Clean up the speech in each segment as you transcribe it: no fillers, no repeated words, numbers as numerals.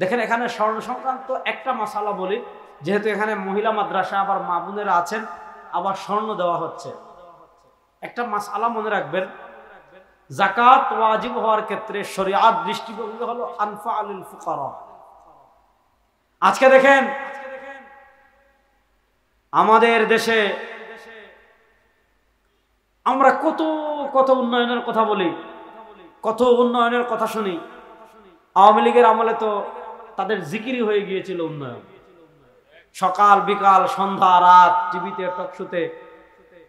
দেখেন এখানে স্বর্ণ সংক্রান্ত একটা মাসালা বলি, যেহেতু এখানে মহিলা মাদ্রাসা, আবার মা বোনেরা আছেন, আবার স্বর্ণ দেওয়া হচ্ছে। একটা মাসালা মনে রাখবেন, যাকাত ওয়াজিব হওয়ার ক্ষেত্রে শরীয়ত দৃষ্টিভঙ্গি হলো আনফাউল ফুকারা। আজকে দেখেন আমাদের দেশে আমরা কত কত উন্নয়নের কথা বলি, কত উন্নয়নের কথা শুনি। আওয়ামী লীগের আমলে তো তাদের জিকিরই হয়ে গিয়েছিল উন্নয়ন। সকাল বিকাল সন্ধ্যা রাত টিভিতে, টকশোতে,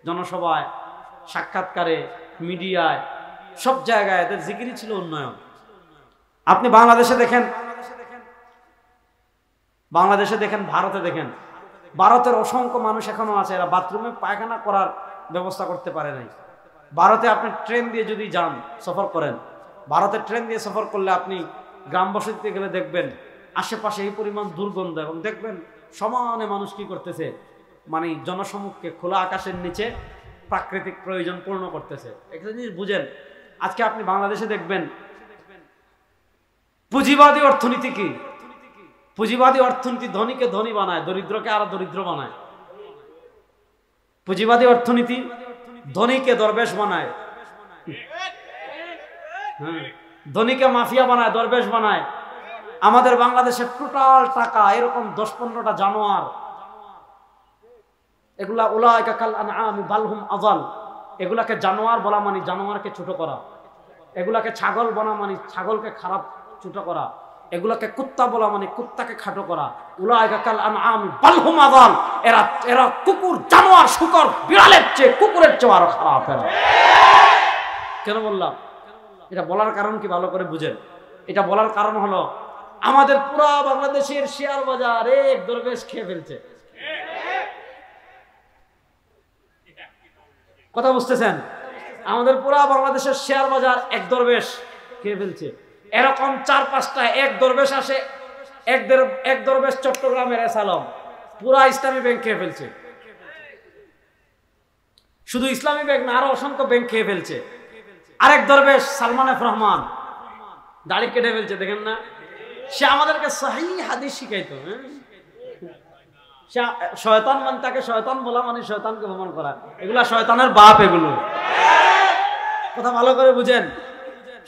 জনসভায়, সাক্ষাৎকারে, মিডিয়ায়, সব জায়গায় এদের জিকিরই ছিল উন্নয়ন। আপনি বাংলাদেশে দেখেন, ভারতে দেখেন, ভারতের অসংখ্য মানুষ এখনো আছে, এরা বাথরুমে পায়খানা করার ব্যবস্থা করতে পারে নাই। ভারতে আপনি ট্রেন দিয়ে যদি যান, সফর করেন, ভারতের ট্রেন দিয়ে সফর করলে আপনি গ্রাম বসতিতে গেলে দেখবেন আশেপাশে এই পরিমাণ দুর্গন্ধ, এবং দেখবেন সমানে মানুষ কি করতেছে, মানে জনসমুখকে খোলা আকাশের নিচে প্রাকৃতিক প্রয়োজন পূর্ণ করতেছে। একটা জিনিস বুঝেন, আজকে আপনি বাংলাদেশে দেখবেন পুঁজিবাদী অর্থনীতি কি? পুঁজিবাদী অর্থনীতি ধনীকে ধনী বানায়, দরিদ্রকে আরো দরিদ্র বানায়। পুঁজিবাদী অর্থনীতি ধনীকে দরবেশ বানায়, ধনীকে মাফিয়া বানায়, দরবেশ বানায়। আমাদের বাংলাদেশের টোটাল টাকা এরকম 10-15টা জানোয়ার, এগুলা উলাইকা কাল আনআমি বাল হুম আযাল, এগুলাকে জানোয়ার বলা মানে জানোয়ারকে ছোট করা, এগুলাকে ছাগল বলা মানে ছাগলকে খারাপ ছোট করা, এগুলাকে কুত্তা বলা মানে কুত্তাকে খাটো করা। উলাইকা কাল আনআমি বাল হুম আযাল, এরা কুকুর, জানোয়ার, শূকর, বিড়ালের চেয়ে, কুকুরের চেয়ে আরো খারাপ এরা। কেন বললাম এটা? বলার কারণ কি ভালো করে বুঝেন। এটা বলার কারণ হলো আমাদের পুরা বাংলাদেশের শেয়ার বাজার এক দরবেশ খেয়ে ফেলছে। কথা বুঝতেছেন? আমাদের পুরা বাংলাদেশের শেয়ার বাজার এক দরবেশ খেয়ে ফেলছে। এরকম 4-5টা এক দরবেশ আসে, এক দরবেশ চট্টগ্রামের এসালম পুরা ইসলামী ব্যাংক খেয়ে ফেলছে। শুধু ইসলামী ব্যাংক না, আরো অসংখ্য ব্যাংক খেয়ে ফেলছে। আরেক দরবেশ সালমান এফ রহমান দাড়ি কেটে ফেলছে, দেখেন না? সে আমাদেরকে সহিহ হাদিস শিখাইতো। শয়তান মানে, তাকে শয়তান বলা মানে শয়তানকে ভ্রমণ করা, এগুলা শয়তানের বাপ। এগুলো কথা ভালো করে বুঝেন।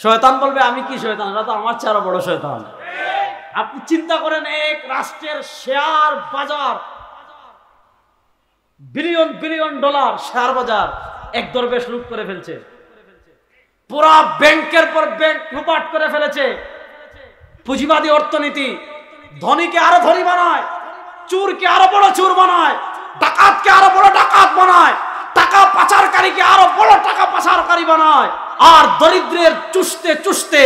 শয়তান বলবে আমি কি শয়তান, এটা তো আমার চেয়ে আরো বড় শয়তান। আপনি চিন্তা করেন, এক রাষ্ট্রের শেয়ার বাজার বিলিয়ন বিলিয়ন ডলার শেয়ার বাজার এক দরবেশ লুট করে ফেলছে। পুরা ব্যাংকের পর ব্যাংক লুপাট করে ফেলেছে। পুঁজিবাদী অর্থনীতি ধনীকে আরো ধনী বানায়, চোরকে আরো বড় চোর বানায়, ডাকাতকে আরো বড় ডাকাত বানায়, টাকা পাচারকারীকে আরো বড় টাকা পাচারকারী বানায়। আর দরিদ্রের চুষতে চুষতে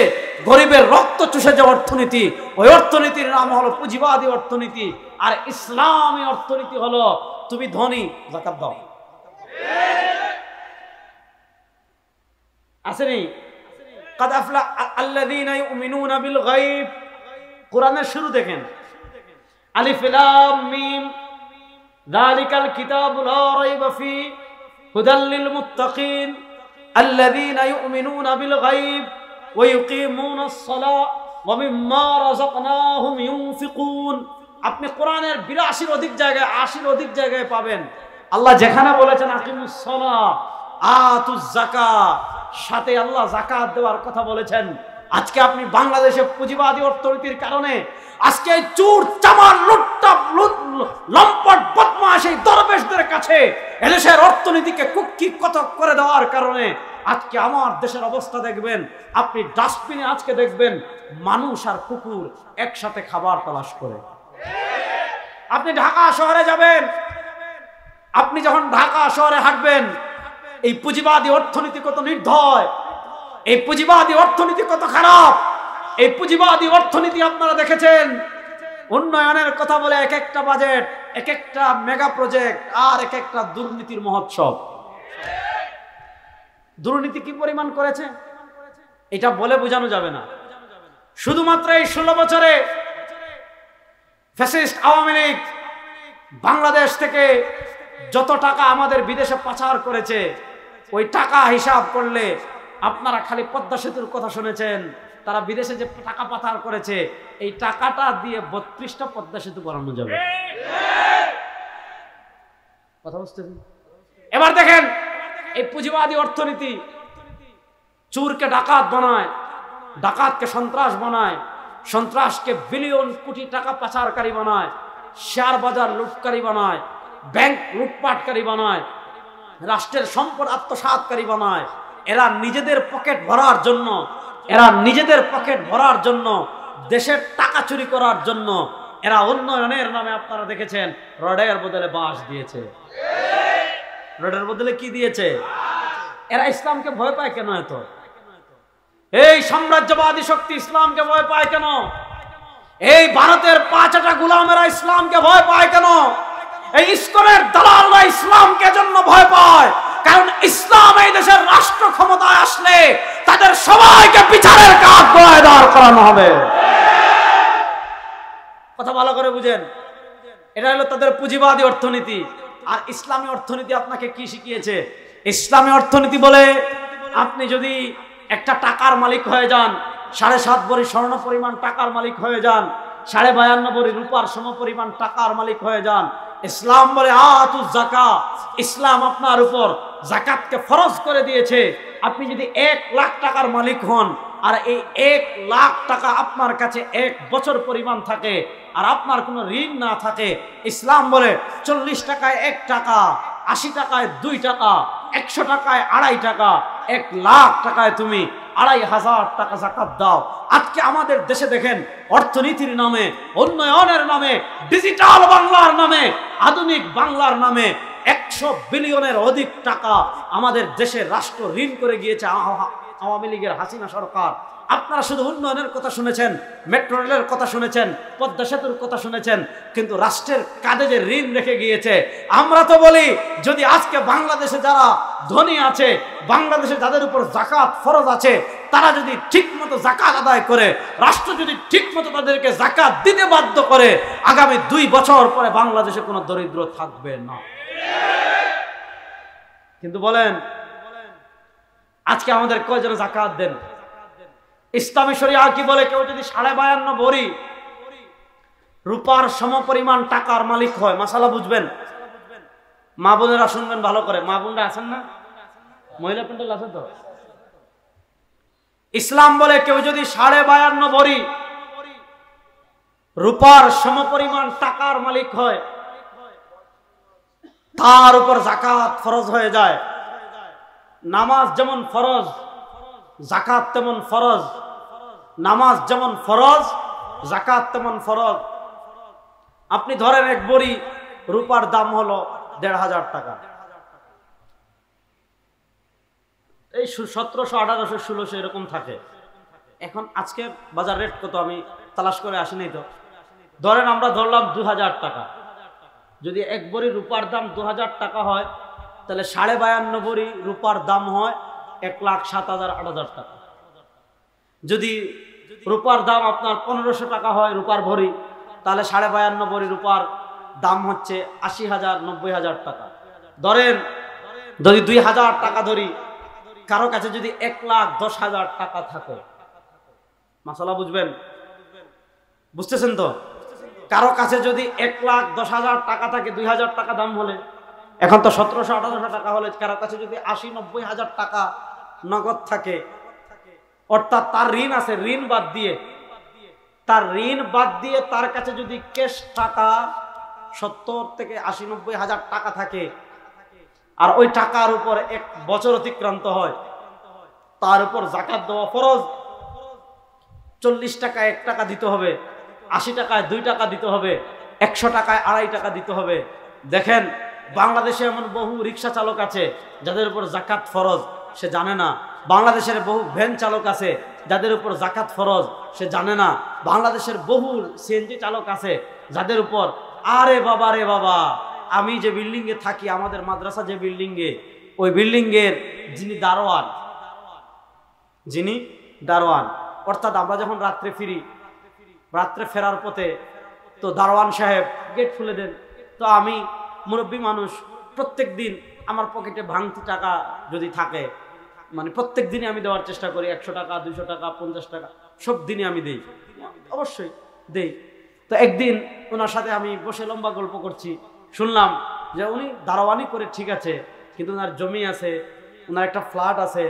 গরিবের রক্ত চুষে যে অর্থনীতি, ওই অর্থনীতির নাম হলো পুঁজিবাদী অর্থনীতি। আর ইসলামী অর্থনীতি হলো তুমি ধনী, যাকাত দাও। আসেনি? কাদ আফলা আল্লাযীনা ইউমিনুনা বিল গায়ব। কোরআনের শুরু দেখেন, আলিফ লাম মিম যালিকাল কিতাবু লা রাইবা ফি হুদাল লিল মুত্তাকিন আল্লাযীনা ইউমিনুনা বিল গায়ব ওয়া ইউকিমুনাস সালাহ ওয়া মিম্মা রাযাকনাহুম ইউনফিকুন। আপনি কোরআনের 82 অধিক জায়গায়, 80 অধিক জায়গায় পাবেন আল্লাহ যেখানে বলেছেন আকিমুস সালাহ আতুজ যাকাত, সাথে আল্লাহ যাকাত দেওয়ার কথা বলেছেন। আজকে আপনি বাংলাদেশে পুঁজিবাদী অর্থনীতির কারণে আজকে চোর চামার লুটপাট লম্পট বদমাশ এই দরবেশদের কাছে এদেশের অর্থনীতিকে কুক্ষিগত করে দেওয়ার কারণে আজকে আমার দেশের অবস্থা দেখবেন, আপনি ডাস্টবিনে আজকে দেখবেন মানুষ আর কুকুর একসাথে খাবার তালাশ করে। আপনি ঢাকা শহরে যাবেন, আপনি যখন ঢাকা শহরে হাঁটবেন, এই পুঁজিবাদী অর্থনীতি কত নির্দয়, এই পুঁজিবাদী অর্থনীতি কত খারাপ। এই পুঁজিবাদী অর্থনীতি আপনারা দেখেছেন, উন্নয়নের কথা বলে এক একটা বাজেট, এক একটা মেগা প্রজেক্ট, আর এক একটা দুর্নীতির মহোৎসব। দুর্নীতি কি পরিমাণ করেছে এটা বলে বোঝানো যাবে না। শুধুমাত্র এই 16 বছরে ফ্যাসিস্ট আওয়ামী লীগ বাংলাদেশ থেকে যত টাকা আমাদের বিদেশে পাচার করেছে, ওই টাকা হিসাব করলে আপনারা খালি পদ্মা সেতুর কথা শুনেছেন, তারা বিদেশে যে টাকা পাচার করেছে এই টাকাটা দিয়ে 32টা পদ্মা সেতু বানানো যাবে। কথা বুঝতেছেন? এবার দেখেন এই পুঁজিবাদী অর্থনীতি চোরকে ডাকাত বানায়, ডাকাতকে সন্ত্রাস বানায়, সন্ত্রাসকে বিলিয়ন কোটি টাকা পাচারকারী বানায়, শেয়ার বাজার লুটকারী বানায়, ব্যাংক লুটপাটকারী বানায়, রাষ্ট্রের সম্পদ আত্মসাৎকারী বানায়। এরা নিজেদের পকেট ভরার জন্য, দেশের টাকা চুরি করার জন্য এরা উন্নয়নের নামে আপনারা দেখেছেন রডের বদলে বাঁশ দিয়েছে। রডের বদলে কি দিয়েছে? এরা ইসলামকে ভয় পায় কেন? এত এই সাম্রাজ্যবাদী শক্তি ইসলামকে ভয় পায় কেন? এই ভারতের 5টা গোলামেরা ইসলামকে ভয় পায় কেন? এই ইসকনের দালালরা ইসলামকে জন্য ভয় পায় কারণ ইসলাম এই দেশের রাষ্ট্র ক্ষমতায় আসলে তাদের সবাইকে বিচারের কাঠগড়ায় দাঁড় করানো হবে। কথা ভালো করে বুঝেন, এটা হলো তাদের পুঁজিবাদী অর্থনীতি। আর ইসলামী অর্থনীতি আপনাকে কি শিখিয়েছে? ইসলামী অর্থনীতি বলে আপনি যদি একটা টাকার মালিক হয়ে যান, 7.5 ভরি স্বর্ণ পরিমাণ টাকার মালিক হয়ে যান, 52.5 ভরি রূপার সম পরিমাণ টাকার মালিক হয়ে যান, ইসলাম বলে আতুজ যাকাত, ইসলাম আপনার উপর যাকাতকে ফরজ করে দিয়েছে। আপনি যদি 1 লাখ টাকার মালিক হন আর এই 1 লাখ টাকা আপনার কাছে 1 বছর পরিমাণ থাকে আর আপনার কোনো ঋণ না থাকে, ইসলাম বলে 40 টাকায় 1 টাকা, 80 টাকায় 2 টাকা, 100 টাকায় 2.5 টাকা, 1 লাখ টাকায় তুমি 2,500 টাকা যাকাত দাও। আজকে আমাদের দেশে দেখেন অর্থনীতির নামে, উন্নয়নের নামে, ডিজিটাল বাংলার নামে, আধুনিক বাংলার নামে 100 বিলিয়নের অধিক টাকা আমাদের দেশের রাষ্ট্র ঋণ করে গিয়েছে আওয়ামী লীগের হাসিনা সরকার। আপনারা শুধু উন্নয়নের কথা শুনেছেন, মেট্রো রেলের কথা শুনেছেন, পদ্মা সেতুর কথা শুনেছেন, কিন্তু রাষ্ট্রের কাঁধে যে ঋণ রেখে গিয়েছে। আমরা তো বলি যদি আজকে বাংলাদেশে যারা ধনী আছে, বাংলাদেশে যাদের উপর যাকাত ফরজ আছে, তারা যদি ঠিক মতো যাকাত আদায় করে, রাষ্ট্র যদি ঠিক মতো তাদেরকে যাকাত দিতে বাধ্য করে, আগামী 2 বছর পরে বাংলাদেশে কোনো দরিদ্র থাকবে না। কিন্তু বলেন আজকে আমাদের কয়জন যাকাত দেন? ইসলামী শরিয়া কি বলে? কেউ যদি 52.5 ভরি রূপার সমপরিমাণ টাকার মালিক হয়, মাসালা বুঝবেন, মা বোনেরা শুনবেন ভালো করে। মা বোনরা আছেন না? মহিলা প্যান্ডেল আছে তো? ইসলাম বলে কেউ যদি 52.5 ভরি রূপার সমপরিমাণ টাকার মালিক হয়, তার উপর যাকাত ফরজ হয়ে যায়। নামাজ যেমন ফরজ, যাকাত তেমন ফরজ। নামাজ যেমন ফরজ, যাকাত তেমন ফরজ। আপনি ধরেন 1 ভরি রূপার দাম হলো 1,500 টাকা, এই 1700, 1800, 1600 এরকম থাকে। এখন আজকে বাজার রেট কত আমি তালাশ করে আসিনি তো। ধরেন আমরা ধরলাম 2000 টাকা। যদি 1 ভরি রূপার দাম 2000 টাকা হয়, তাহলে 52.5 ভরি রূপার দাম হয় 1,07,000, 8,000 টাকা। যদি রূপার দাম আপনার 1500 টাকা হয় রূপার ভরি, তাহলে 52.5 ভরি রূপার দাম হচ্ছে 80,000, 90,000 টাকা। ধরেন যদি 2000 টাকা ধরি, কারো কাছে যদি 1,10,000 টাকা থাকে, মাসালা বুঝবেন, বুঝতেছেন তো? কারো কাছে যদি 1,10,000 টাকা থাকে, 2000 টাকা দাম হলে, এখন তো 1700, 1800 টাকা হলে, কারো কাছে যদি 80-90,000 টাকা নগদ থাকে, অর্থাৎ তার ঋণ আছে, ঋণ বাদ দিয়ে, তার কাছে যদি ক্যাশ টাকা 70 থেকে 80-90,000 টাকা থাকে, আর ওই টাকার উপর 1 বছর অতিক্রান্ত হয়, তার উপর যাকাত দেওয়া ফরজ। 40 টাকায় 1 টাকা দিতে হবে, 80 টাকায় 2 টাকা দিতে হবে, 100 টাকায় 2.5 টাকা দিতে হবে। দেখেন বাংলাদেশে এমন বহু রিক্সা চালক আছে যাদের উপর যাকাত ফরজ, সে জানে না। বাংলাদেশের বহু ভ্যান চালক আছে যাদের উপর যাকাত ফরজ, সে জানে না। বাংলাদেশের বহু সিএনজি চালক আছে যাদের উপর, আরে বাবা রে বাবা, আমি যে বিল্ডিং এ থাকি, আমাদের মাদ্রাসা যে বিল্ডিং এ, ওই বিল্ডিং এর যিনি দারোয়ান, অর্থাৎ আমরা যখন রাত্রে ফিরি, রাত্রে ফেরার পথে তো দারোয়ান সাহেব গেট খুলে দেন। তো আমি মুরব্বী মানুষ, প্রত্যেক দিন আমার পকেটে ভাঙতি টাকা যদি থাকে, মানে প্রত্যেক দিনই আমি দেওয়ার চেষ্টা করি, 100 টাকা, 200 টাকা, 50 টাকা। সব দিনই আমি দেই। অবশ্যই দেই। তো একদিন ওনার সাথে আমি বসে লম্বা গল্প করছি, শুনলাম যে উনি দারোয়ানি করে ঠিক আছে, কিন্তু ওনার জমি আছে, ওনার একটা ফ্ল্যাট আছে,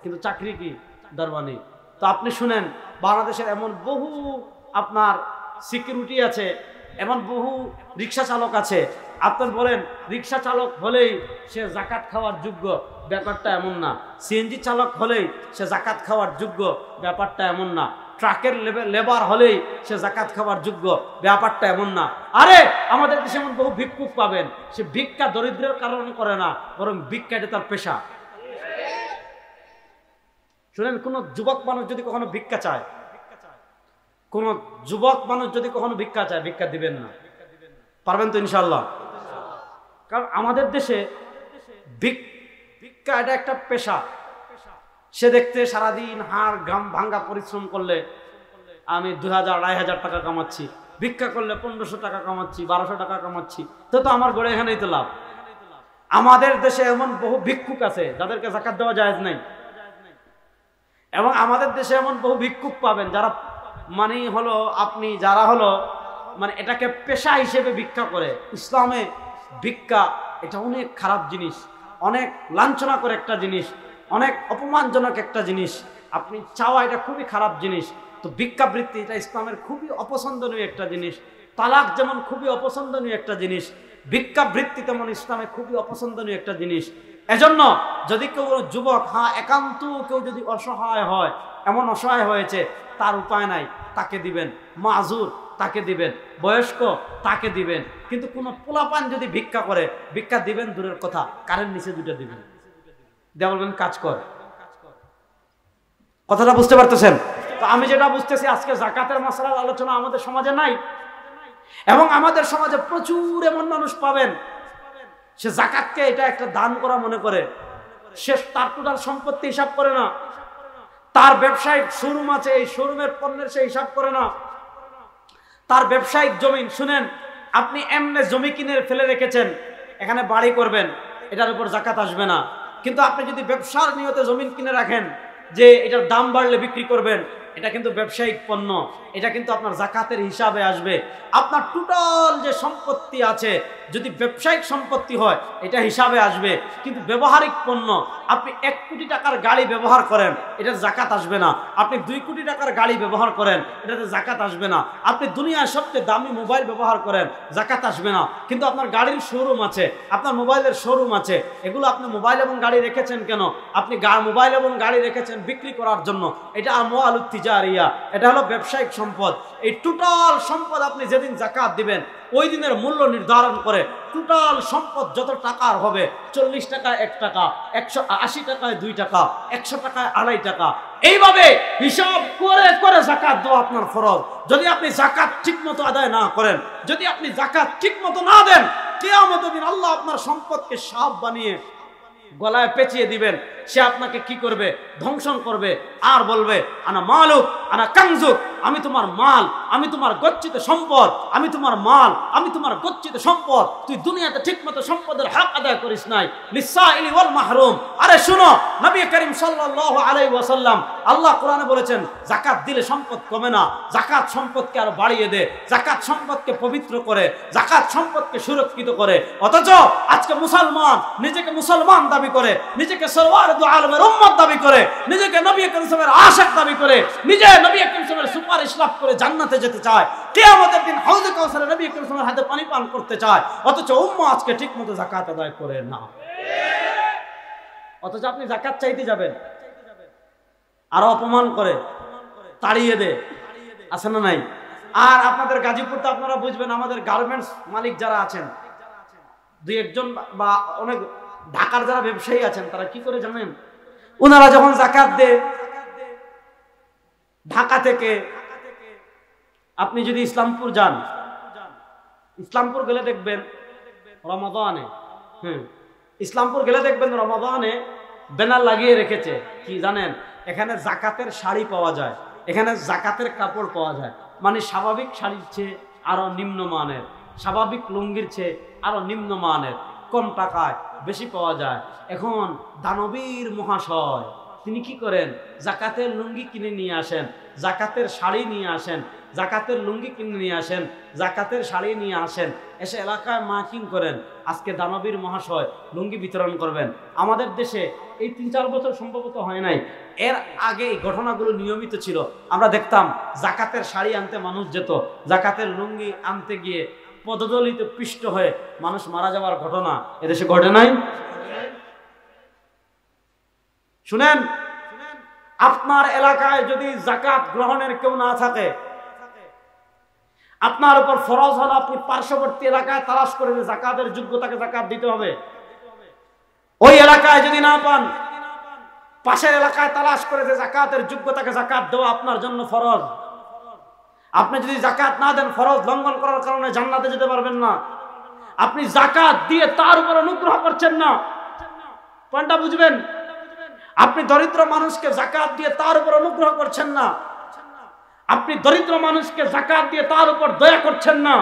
কিন্তু চাকরি কি দারোয়ানি। তো আপনি শুনেন, বাংলাদেশের এমন বহু আপনার সিকিউরিটি আছে, এমন বহু রিক্সা চালক আছে, আপনার বলেন রিক্সা চালক হলেই সে জাকাত খাওয়ার যোগ্য, ব্যাপারটা এমন না। সিএনজি চালক হলেই সে জাকাত খাওয়ার যোগ্য, ব্যাপারটা এমন না। ট্রাকের লেবার হলেই সে জাকাত খাওয়ার যোগ্য, ব্যাপারটা এমন না। আরে আমাদের দেশে এমন বহু ভিক্ষুক পাবেন, সে ভিক্ষা দরিদ্রের কারণে করে না, বরং ভিক্ষা এটা তার পেশা। শুনেন, কোন যুবক মানুষ যদি কখনো ভিক্ষা চায়, কোন যুবক মানুষ যদি কখনো ভিক্ষা চায়, ভিক্ষা দিবেন না। পারবেন তো ইনশাআল্লাহ? কারণ আমাদের দেশে ভিক্ষা এটা একটা পেশা। সে দেখতে সারাদিন হাড় ঘাম ভাঙ্গা পরিশ্রম করলে আমি 2000 2500 টাকা কামাচ্ছি, ভিক্ষা করলে 1500 টাকা কামাচ্ছি, 1200 টাকা কামাচ্ছি, তো আমার গড়ে এখানেই তো লাভ। আমাদের দেশে এমন বহু ভিক্ষুক আছে যাদেরকে যাকাত দেওয়া জায়েজ নাই, এবং আমাদের দেশে এমন বহু ভিক্ষুক পাবেন যারা মানে হলো আপনি যারা হলো মানে এটাকে পেশা হিসেবে ভিক্ষা করে। ইসলামে ভিক্ষা এটা অনেক খারাপ জিনিস, অনেক লাঞ্ছনা করে একটা জিনিস, অনেক অপমানজনক একটা জিনিস। আপনি চাওয়া এটা খুবই খারাপ জিনিস। তো ভিক্ষাবৃত্তি এটা ইসলামের খুবই অপছন্দনীয় একটা জিনিস। তালাক যেমন খুবই অপছন্দনীয় একটা জিনিস, ভিক্ষাবৃত্তি তেমন ইসলামে খুবই অপছন্দনীয় একটা জিনিস। এজন্য যদি কেউ যুবক, হ্যাঁ একান্ত কেউ যদি অসহায় হয়, এমন অসহায় হয়েছে তার উপায় নাই, তাকে দিবেন। মাজুর তাকে দিবেন, বয়স্ক তাকে দিবেন। কিন্তু কোনো পোলাপান যদি ভিক্ষা করে, ভিক্ষা দিবেন দূরের কথা, কারেন্ট নিচে দুটো দিবেন, দেয়া বলবেন কাজ কর। কথাটা বুঝতে পারতেছেন? তো আমি যেটা বুঝতেছি, আজকে জাকাতের মাসআলার আলোচনা আমাদের সমাজে নাই, এবং আমাদের সমাজে প্রচুর এমন মানুষ পাবেন সে জাকাতকে এটা একটা দান করা মনে করে। সে তার টোটাল সম্পত্তি হিসাব করে না, তার ব্যবসায়িক শোরুম আছে, এই শোরুমের পণ্যের সে হিসাব করে না, তার ব্যবসায়িক জমি। শুনেন, আপনি এমনি জমি কিনে ফেলে রেখেছেন, এখানে বাড়ি করবেন, এটার উপর জাকাত আসবে না। কিন্তু আপনি যদি ব্যবসার নিয়তে জমিন কিনে রাখেন যে এটার দাম বাড়লে বিক্রি করবেন, এটা কিন্তু ব্যবসায়িক পণ্য, এটা কিন্তু আপনার জাকাতের হিসাবে আসবে। আপনার টোটাল যে সম্পত্তি আছে, যদি ব্যবসায়িক সম্পত্তি হয় এটা হিসাবে আসবে। কিন্তু ব্যবহারিক পণ্য, আপনি 1 কোটি টাকার গাড়ি ব্যবহার করেন, এটা জাকাত আসবে না। আপনি 2 কোটি টাকার গাড়ি ব্যবহার করেন, এটাতে জাকাত আসবে না। আপনি দুনিয়ার সবচেয়ে দামি মোবাইল ব্যবহার করেন, জাকাত আসবে না। কিন্তু আপনার গাড়ির শোরুম আছে, আপনার মোবাইলের শোরুম আছে, এগুলো আপনি মোবাইল এবং গাড়ি রেখেছেন কেন? আপনি মোবাইল এবং গাড়ি রেখেছেন বিক্রি করার জন্য, এটা আমওয়ালুত তিজারিয়া, এটা হলো ব্যবসায়িক সম্পদ। এই টোটাল সম্পদ আপনি যেদিন জাকাত দিবেন, ওই দিনের মূল্য নির্ধারণ করে টোটাল সম্পদ যত টাকার হবে, 40 টাকায় 1 টাকা, 180 টাকায় 2 টাকা, 100 টাকায় 2.5 টাকা, এইভাবে হিসাব করে করে জাকাত দেওয়া আপনার ফরজ। যদি আপনি জাকাত ঠিক মতো আদায় না করেন, যদি আপনি জাকাত ঠিক মতো না দেন, কিয়ামতের দিন আল্লাহ আপনার সম্পদকে সাপ বানিয়ে গলায় পেঁচিয়ে দিবেন। সে আপনাকে কি করবে? ধ্বংসন করবে, আর বলবে আনা মালুক আনা কাংজুক, আমি তোমার মাল, আমি তোমার গচ্ছিত সম্পদ, আমি তোমার মাল, আমি তোমার গচ্ছিত সম্পদ। তুই দুনিয়াতে ঠিকমতো সম্পদের হক আদায় করিস নাই। লিসাইলি ওয়াল মাহরুম। আরে শুনো, নবী করিম সাল্লাল্লাহু আলাইহি ওয়াসাল্লাম, আল্লাহ কোরআনে বলেছেন জাকাত দিলে সম্পদ কমে না, জাকাত সম্পদকে আরো বাড়িয়ে দেয়, জাকাত সম্পদকে পবিত্র করে, জাকাত সম্পদকে সুরক্ষিত করে। অথচ আজকে মুসলমান নিজেকে মুসলমান দাবি করে, নিজেকে সরওয়ার দু আলমের উম্মত দাবি করে, নিজেকে নবী করিম সাল্লাল্লাহু আলাইহি ওয়াসাল্লামের আশিক দাবি করে, নিজে নবী করিম সাল্লাল্লাহু আলাইহি ওয়াসাল্লামের সুপারিশ লাভ করে জান্নাতে যেতে চায়, কিয়ামতের দিন হাউজে কাউসারে নবী করিম সাল্লাল্লাহু আলাইহি ওয়াসাল্লামের হাতে পানি পান করতে চায়। অথচ উম্মাহ আজকে ঠিকমতো যাকাত আদায় করে না। অথচ আপনি যাকাত চাইতে যাবেন, আর অপমান করে, তাড়িয়ে দেয়, আছে না নাই? আর আপনাদের গাজীপুর তো আপনারা বুঝবেন, আমাদের গার্মেন্টস মালিক যারা আছেন, 2-1 জন বা অনেক ঢাকার যারা ব্যবসায়ী আছেন, তারা কি করে জানেন? ওনারা যখন যাকাত দেয়, ঢাকা থেকে আপনি যদি ইসলামপুর যান, ইসলামপুর গেলে দেখবেন রমাদানে, ইসলামপুর গেলে দেখবেন রমাদানে ব্যানার লাগিয়ে রেখেছে, কি জানেন? এখানে জাকাতের শাড়ি পাওয়া যায়, এখানে জাকাতের কাপড় পাওয়া যায়। মানে স্বাভাবিক শাড়ির চেয়ে আরো নিম্নমানের, স্বাভাবিক লুঙ্গির চেয়ে আরো নিম্নমানের, কম টাকায় বেশি পাওয়া যায়। এখন দানবীর মহাশয় তিনি কি করেন? জাকাতের লুঙ্গি কিনে নিয়ে আসেন, জাকাতের শাড়ি নিয়ে আসেন, জাকাতের লুঙ্গি কিনে নিয়ে আসেন, জাকাতের শাড়ি নিয়ে আসেন, এসে এলাকায় মার্কিং করেন। আজকে দানবীর মহাশয় লুঙ্গি বিতরণ করবেন। আমাদের দেশে এই 3-4 বছর সম্ভবত হয় নাই, এর আগে এই ঘটনাগুলো নিয়মিত ছিল। আমরা দেখতাম জাকাতের শাড়ি আনতে মানুষ যেত, জাকাতের লুঙ্গি আনতে গিয়ে পদদলিত পিষ্ট হয়ে মানুষ মারা যাওয়ার ঘটনা এদেশে ঘটে নাই? শুনেন, আপনার এলাকায় যদি জাকাত গ্রহণের কেউ না থাকে, আপনার উপর ফরজ হলো আপনি পার্শ্ববর্তী এলাকায় তালাশ করে জাকাতের যোগ্যতাকে জাকাত দিতে হবে। ওই এলাকায় যদি না পান, পাশের এলাকায় তালাশ করে যে জাকাতের যোগ্যতাকে জাকাত দেওয়া আপনার জন্য ফরজ। আপনি যদি জাকাত না দেন, ফরজ লঙ্ঘন করার কারণে জান্নাতে যেতে পারবেন না। আপনি জাকাত দিয়ে তার উপর অনুগ্রহ করছেন না, পয়েন্টটা বুঝবেন। আপনি দরিদ্র মানুষকে জাকাত দিয়ে তার উপর অনুগ্রহ করছেন না, আপনি দরিদ্র মানুষকে জাকাত দিয়ে তার উপর দয়া করছেন না,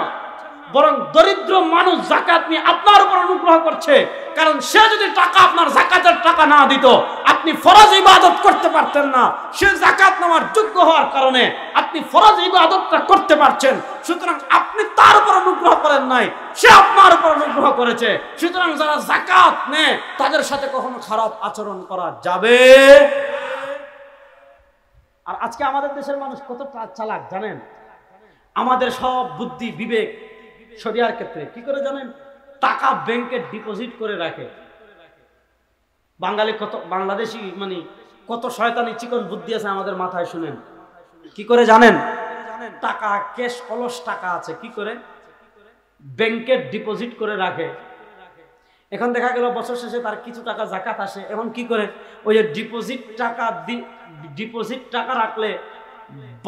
বরং দরিদ্র মানুষ জাকাত নিয়ে আপনার উপর অনুগ্রহ করছে। কারণ সে যদি টাকা আপনার জাকাতের টাকা না দিত, আপনি ফরজ ইবাদত করতে পারতেন না। সে জাকাত নেওয়ার যোগ্য হওয়ার কারণে আপনি ফরজ ইবাদতটা করতে পারছেন। সুতরাং আপনি তার উপর অনুগ্রহ করেন নাই, সে আপনার উপর অনুগ্রহ করেছে। সুতরাং যারা জাকাত নেয় তাদের সাথে কখনো খারাপ আচরণ করা যাবে। আর আজকে আমাদের দেশের মানুষ কতটা চালাক জানেন? আমাদের সব বুদ্ধি বিবেক শরিয়ার ক্ষেত্রে কি করে জানেন? টাকা ব্যাংকে ডিপোজিট করে রাখে। বাংলাদেশি মানে কত শয়তানি চিকন বুদ্ধি আছে আমাদের মাথায়। শুনেন কি করে জানেন? টাকা ক্যাশ অলস টাকা আছে, কি করে? ব্যাংকে ডিপোজিট করে রাখে। এখন দেখা গেল বছর শেষে তার কিছু টাকা জাকাত আসে। এখন কি করে? ওই যে ডিপোজিট টাকা রাখলে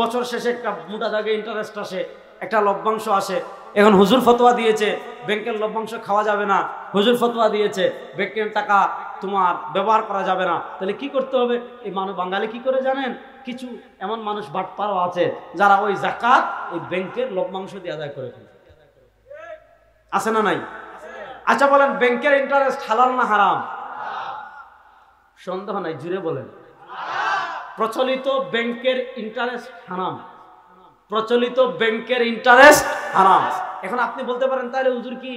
বছর শেষে একটা মোটা জায়গায় ইন্টারেস্ট আসে, একটা লভ্যাংশ আসে। এখন হুজুর ফতোয়া দিয়েছে ব্যাংকের লভ্যাংশ খাওয়া যাবে না, হুজুর ফতোয়া দিয়েছে ব্যাংকের টাকা তোমার ব্যবহার করা যাবে না। তাহলে কি করতে হবে? এই বাঙালি কি করে জানেন? কিছু এমন মানুষ বাটপারও আছে যারা ওই জাকাত ওই ব্যাংকের লভ্যাংশ দিয়ে আদায় করে ফেলে। আছে না নাই? আচ্ছা বলেন, ব্যাংকের ইন্টারেস্ট হালাল না হারাম? সন্দেহ নাই, জুড়ে বলেন। প্রচলিত ব্যাংকের ইন্টারেস্ট হারাম, প্রচলিত ব্যাংকের ইন্টারেস্ট হারাম। এখন আপনি বলতে পারেন তাহলে হুজুর কি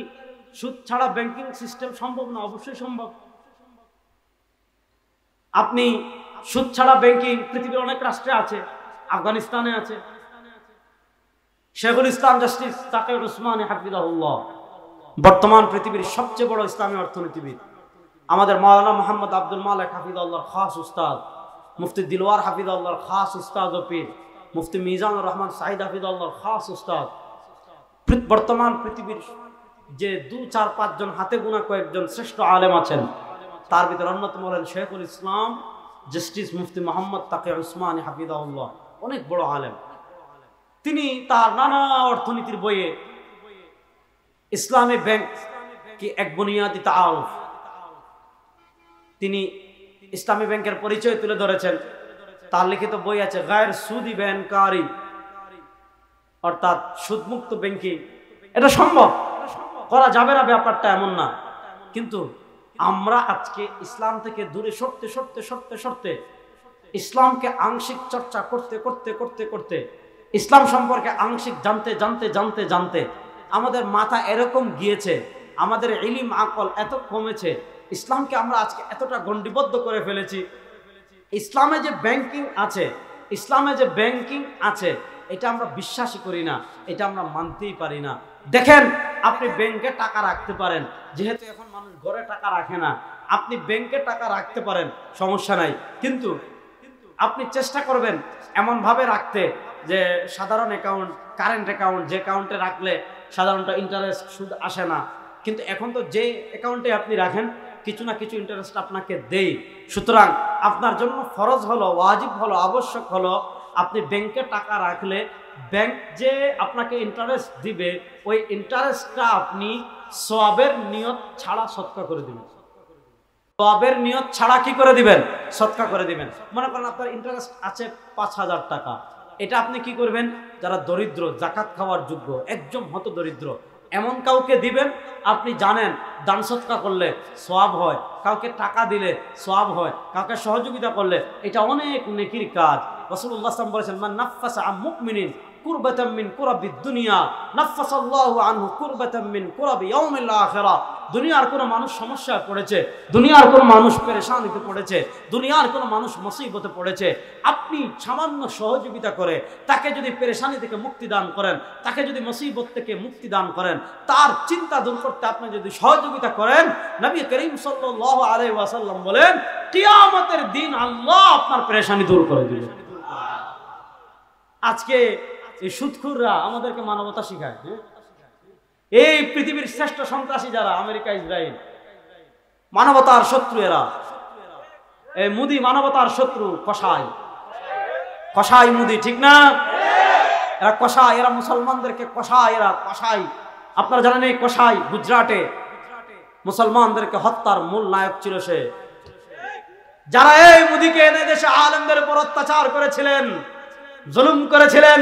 সুদ ছাড়া ব্যাংকিং সিস্টেম সম্ভব না? অবশ্যই সম্ভব। আপনি সুদ ছাড়া ব্যাংকিং পৃথিবীর অনেক রাষ্ট্রে আছে, আফগানিস্তানে আছে। শেখুল ইসলাম জাস্টিস তাকে উসমানী হাফিজাহুল্লাহ বর্তমান পৃথিবীর সবচেয়ে বড় ইসলামী অর্থনীতিবিদ। আমাদের মাওলানা মোহাম্মদ আব্দুল মালিক হাফিজাহুল্লাহর খাস উস্তাদ, মুফতি দিলওয়ার হাফিজাহুল্লাহর খাস উস্তাদ ও পীর, মুফতি মিজানুর রহমান সাঈদ হাফিজাহুল্লাহর খাস উস্তাদ। বর্তমান পৃথিবীর যে 2-4-5 জন হাতে গোনা কয়েকজন শ্রেষ্ঠ আলেম আছেন, তার ভিতরে অন্যতম হলেন শেখুল ইসলাম জাস্টিস মুফতি মোহাম্মদ তাকে উসমানী হাফিজাহুল্লাহ, অনেক বড় আলেম। তিনি তার নানা অর্থনীতির বইয়ে ইসলামী ব্যাংক কি এক বুনিয়াদি তাআরুফ, তিনি ইসলামী ব্যাংকের পরিচয় তুলে ধরেছেন। তার লিখিত বই আছে গায়ের সুদি ব্যাংকারি, অর্থাৎ সুদমুক্ত ব্যাংকিং। এটা সম্ভব, করা যাবে না ব্যাপারটা এমন না। কিন্তু আমরা আজকে ইসলাম থেকে দূরে সরতে সরতে সরতে সরতে ইসলামকে আংশিক চর্চা করতে করতে করতে করতে ইসলাম সম্পর্কে আংশিক জানতে জানতে জানতে জানতে আমাদের মাথা এরকম গিয়েছে, আমাদের ইলম আকল এত কমেছে, ইসলামকে আমরা আজকে এতটা গণ্ডিবদ্ধ করে ফেলেছি। ইসলামে যে ব্যাংকিং আছে, ইসলামে যে ব্যাংকিং আছে, এটা আমরা বিশ্বাসই করি না, এটা আমরা মানতেই পারি না। দেখেন, আপনি ব্যাংকে টাকা রাখতে পারেন, যেহেতু এখন মানুষ ঘরে টাকা রাখে না, আপনি ব্যাংকে টাকা রাখতে পারেন, সমস্যা নাই। কিন্তু আপনি চেষ্টা করবেন এমন ভাবে রাখতে যে সাধারণ অ্যাকাউন্ট, কারেন্ট অ্যাকাউন্ট, যে অ্যাকাউন্টে রাখলে সাধারণত ইন্টারেস্ট সুদ আসে না। কিন্তু এখন তো যে অ্যাকাউন্টে আপনি রাখেন কিছু না কিছু ইন্টারেস্ট আপনাকে দেয়। সুতরাং আপনার জন্য ফরজ হলো, ওয়াজিব হলো, আবশ্যক হলো, আপনি ব্যাংকে টাকা রাখলে ব্যাংক যে আপনাকে ইন্টারেস্ট দিবে ওই ইন্টারেস্টটা আপনি সওয়াবের নিয়ত ছাড়া সদকা করে দিবেন। সওয়াবের নিয়ত ছাড়া কি করে দিবেন? সদকা করে দিবেন। মনে করেন আপনার ইন্টারেস্ট আছে 5,000 টাকা, এটা আপনি কি করবেন? যারা দরিদ্র, জাকাত খাওয়ার যোগ্য, একদম হত দরিদ্র, এমন কাউকে দিবেন আপনি জানেন দান সদকা করলে সওয়াব হয়, কাউকে টাকা দিলে সওয়াব হয়, কাউকে সহযোগিতা করলে এটা অনেক নেকির কাজ। রাসূলুল্লাহ সাল্লাল্লাহু আলাইহি ওয়াসাল্লাম বলেছেন, মান নাফাসা আন মুমিনিন কুরবাতাম মিন কুরাবিদ দুনিয়া নাফাসাল্লাহু আনহু কুরবাতাম মিন কুরাবি ইয়াউমিল আখিরাহ। দুনিয়ার কোনো মানুষ সমস্যায় পড়েছে, দুনিয়ার কোনো মানুষ পেরেশানিতে পড়েছে, দুনিয়ার কোনো মানুষ মুসিবতে পড়েছে, আপনি সামান্য সহযোগিতা করে তাকে যদি পেরেশানি থেকে মুক্তি দান করেন, তাকে যদি মুসিবত থেকে মুক্তি দান করেন, তার চিন্তা দূর করতে আপনি যদি সহযোগিতা করেন, নবী করিম সাল্লাল্লাহু আলাইহি ওয়াসাল্লাম বলেন কিয়ামতের দিন আল্লাহ আপনার পেরেশানি দূর করে দিবেন। আজকে এই সুদখুররা আমাদেরকে মানবতা শিখায়। এই পৃথিবীর শ্রেষ্ঠ সন্ত্রাসী যারা আমেরিকা ইসরায়েল, মানবতার শত্রু এরা। এই মুদি মানবতার শত্রু, কসাই কসাই মুদি, ঠিক না? এরা কসাই, এরা মুসলমানদেরকে কসাই, এরা কসাই। আপনারা জানেন এই কসাই গুজরাটে মুসলমানদেরকে হত্যার মূল নায়ক ছিল সে। যারা এই মুদিকে এনে দেশে আলেমদের উপর অত্যাচার করেছিলেন, জুলুম করেছিলেন,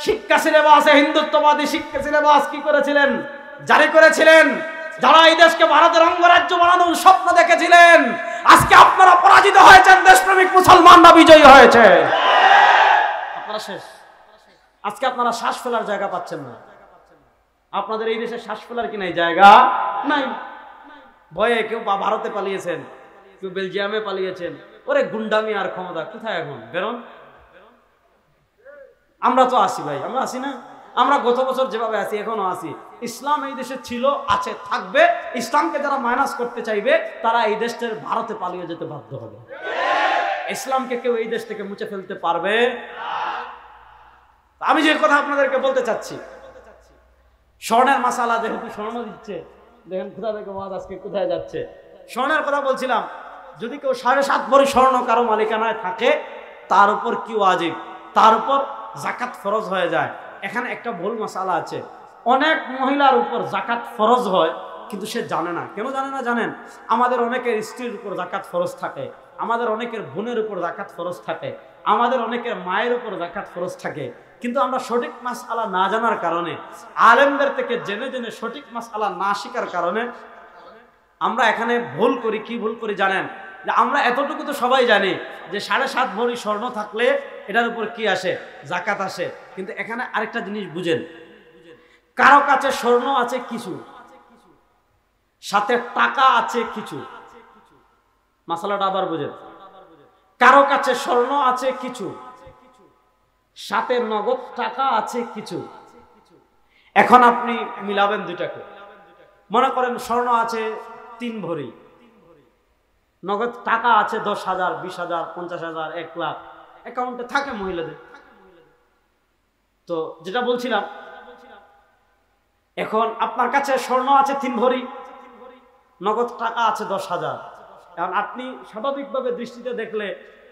শিক্ষা সিলেবাসে হিন্দুত্ববাদী শিক্ষা সিলেবাস কি করেছিলেন, জারি করেছিলেন, যারা এই দেশকে ভারতের অঙ্গরাজ্য বানানোর স্বপ্ন দেখেছিলেন, আজকে আপনারা পরাজিত হয়েছেন, দেশপ্রেমিক মুসলমানরা বিজয়ী হয়েছে। আপনারা শেষ। আজকে আপনারা শ্বাস ফেলার জায়গা পাচ্ছেন না। আপনাদের এই দেশে শ্বাস ফেলার কি নাই জায়গা নাই। ভয়ে কেউ ভারতে পালিয়েছেন, কেউ বেলজিয়ামে পালিয়েছেন। ওরে গুন্ডামি আর ক্ষমতা কোথায় এখন বেরোন। আমরা তো আসি ভাই, আমরা আসি না? আমরা গত বছর যেভাবে আছি এখনো আছি। ইসলাম এই দেশে ছিল, আছে, থাকবে। ইসলামকে যারা মাইনাস করতে চাইবে তারা এই দেশের ভারতে পালিয়ে যেতে বাধ্য হবে। ইসলামকে কেউ এই দেশ থেকে মুছে ফেলতে পারবে। আমি যে কথা আপনাদেরকে বলতে চাচ্ছি, স্বর্ণের মাসালা যেহেতু স্বর্ণ দিচ্ছে, দেখেন কোথা থেকে ওয়াজ আজকে কোথায় যাচ্ছে। স্বর্ণের কথা বলছিলাম, যদি কেউ 7.5 ভরি স্বর্ণ কারো মালিকানায় থাকে, তার উপর কি ওয়াজিব, তার উপর জাকাত ফরজ হয়ে যায়। এখানে একটা ভুল মাসালা আছে। অনেক মহিলার উপর জাকাত ফরজ হয়, কিন্তু সে জানে না। কেন জানে না জানেন? আমাদের অনেকের স্ত্রীর উপর জাকাত ফরজ থাকে, আমাদের অনেকের বোনের উপর জাকাত ফরজ থাকে, আমাদের অনেকের মায়ের উপর জাকাত ফরজ থাকে। কিন্তু আমরা সঠিক মাসআলা না জানার কারণে, আলেমদের থেকে জেনে জেনে সঠিক মাসআলা না শিখার কারণে আমরা এখানে ভুল করি। কি ভুল করি জানেন? যে আমরা এতটুকু তো সবাই জানি যে 7.5 ভরি স্বর্ণ থাকলে এটার উপর কি আসে, জাকাত আসে। কিন্তু এখানে আরেকটা জিনিস বুঝেন, কারো কাছে স্বর্ণ আছে কিছু, সাথে টাকা আছে কিছু। মাসালাটা আবার বুঝেন, কারো কাছে স্বর্ণ আছে কিছু, সাথে নগদ টাকা আছে কিছু। এখন আপনি মিলাবেন দুইটাকে। মনে করেন স্বর্ণ আছে 3 ভরি, নগদ টাকা আছে 10,000, 20,000, 50,000, 1 লাখ অ্যাকাউন্টে থাকে মহিলাদের। তো যেটা বলছিলাম, এখন আপনার কাছে স্বর্ণ আছে 3 ভরি, নগদ টাকা আছে 10,000। এখন আপনি স্বাভাবিকভাবে দৃষ্টিতে দেখলে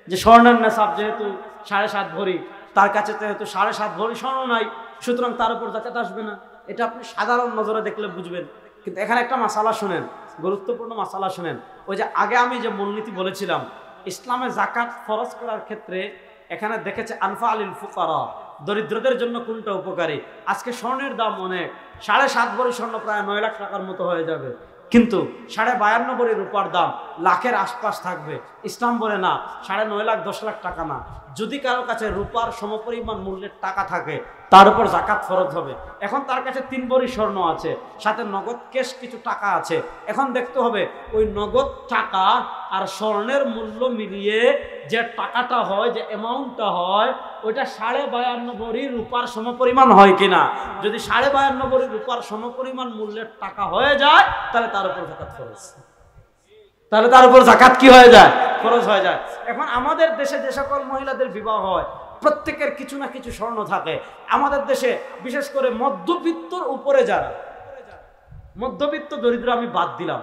যে স্বর্ণের নেশাব যেহেতু 7.5 ভরি, তার কাছে যেহেতু 7.5 ভরি স্বর্ণ নাই, সুতরাং তার উপর জাকাত আসবে না। এটা আপনি সাধারণ নজরে দেখলে বুঝবেন। কিন্তু এখানে একটা মাসালা শুনেন, গুরুত্বপূর্ণ মাসালা শুনেন। ওই যে আগে আমি যে মূলনীতি বলেছিলাম, ইসলামে জাকাত ফরজ করার ক্ষেত্রে এখানে দেখেছে আনফা আলিল ফুকারা, দরিদ্রদের জন্য কোনটা উপকারী। আজকে স্বর্ণের দাম অনেক, 7.5 ভরি স্বর্ণ প্রায় 9 লাখ টাকার মতো হয়ে যাবে, কিন্তু 52.5 ভরি রূপার দাম লাখের আশপাশ থাকবে। ইসলাম বলে না, 9.5 লাখ 10 লাখ টাকা না। যদি কারো কাছে রূপার সমপরিমাণ মূল্যের টাকা থাকে, তার উপর জাকাত ফরজ হবে। এখন তার কাছে 3 ভরি স্বর্ণ আছে, সাথে নগদ ক্যাশ কিছু টাকা আছে। এখন দেখতে হবে ওই নগদ টাকা আর স্বর্ণের মূল্য মিলিয়ে যে টাকাটা হয়, যে অ্যামাউন্টটা হয়, ওইটা 52.5 ভরি রূপার সমপরিমাণ হয় কিনা। যদি 52.5 ভরি রূপার সমপরিমাণ মূল্যের টাকা হয়ে যায়, তাহলে তার উপর জাকাত ফরজ। তাহলে তার উপর জাকাত কি হয়ে যায়? ফরজ হয়ে যায়। এখন আমাদের দেশে যে সকল মহিলাদের বিবাহ হয়, প্রত্যেকের কিছু না কিছু স্বর্ণ থাকে। আমাদের দেশে বিশেষ করে মধ্যবিত্তর উপরে যারা, মধ্যবিত্ত দরিদ্র আমি বাদ দিলাম,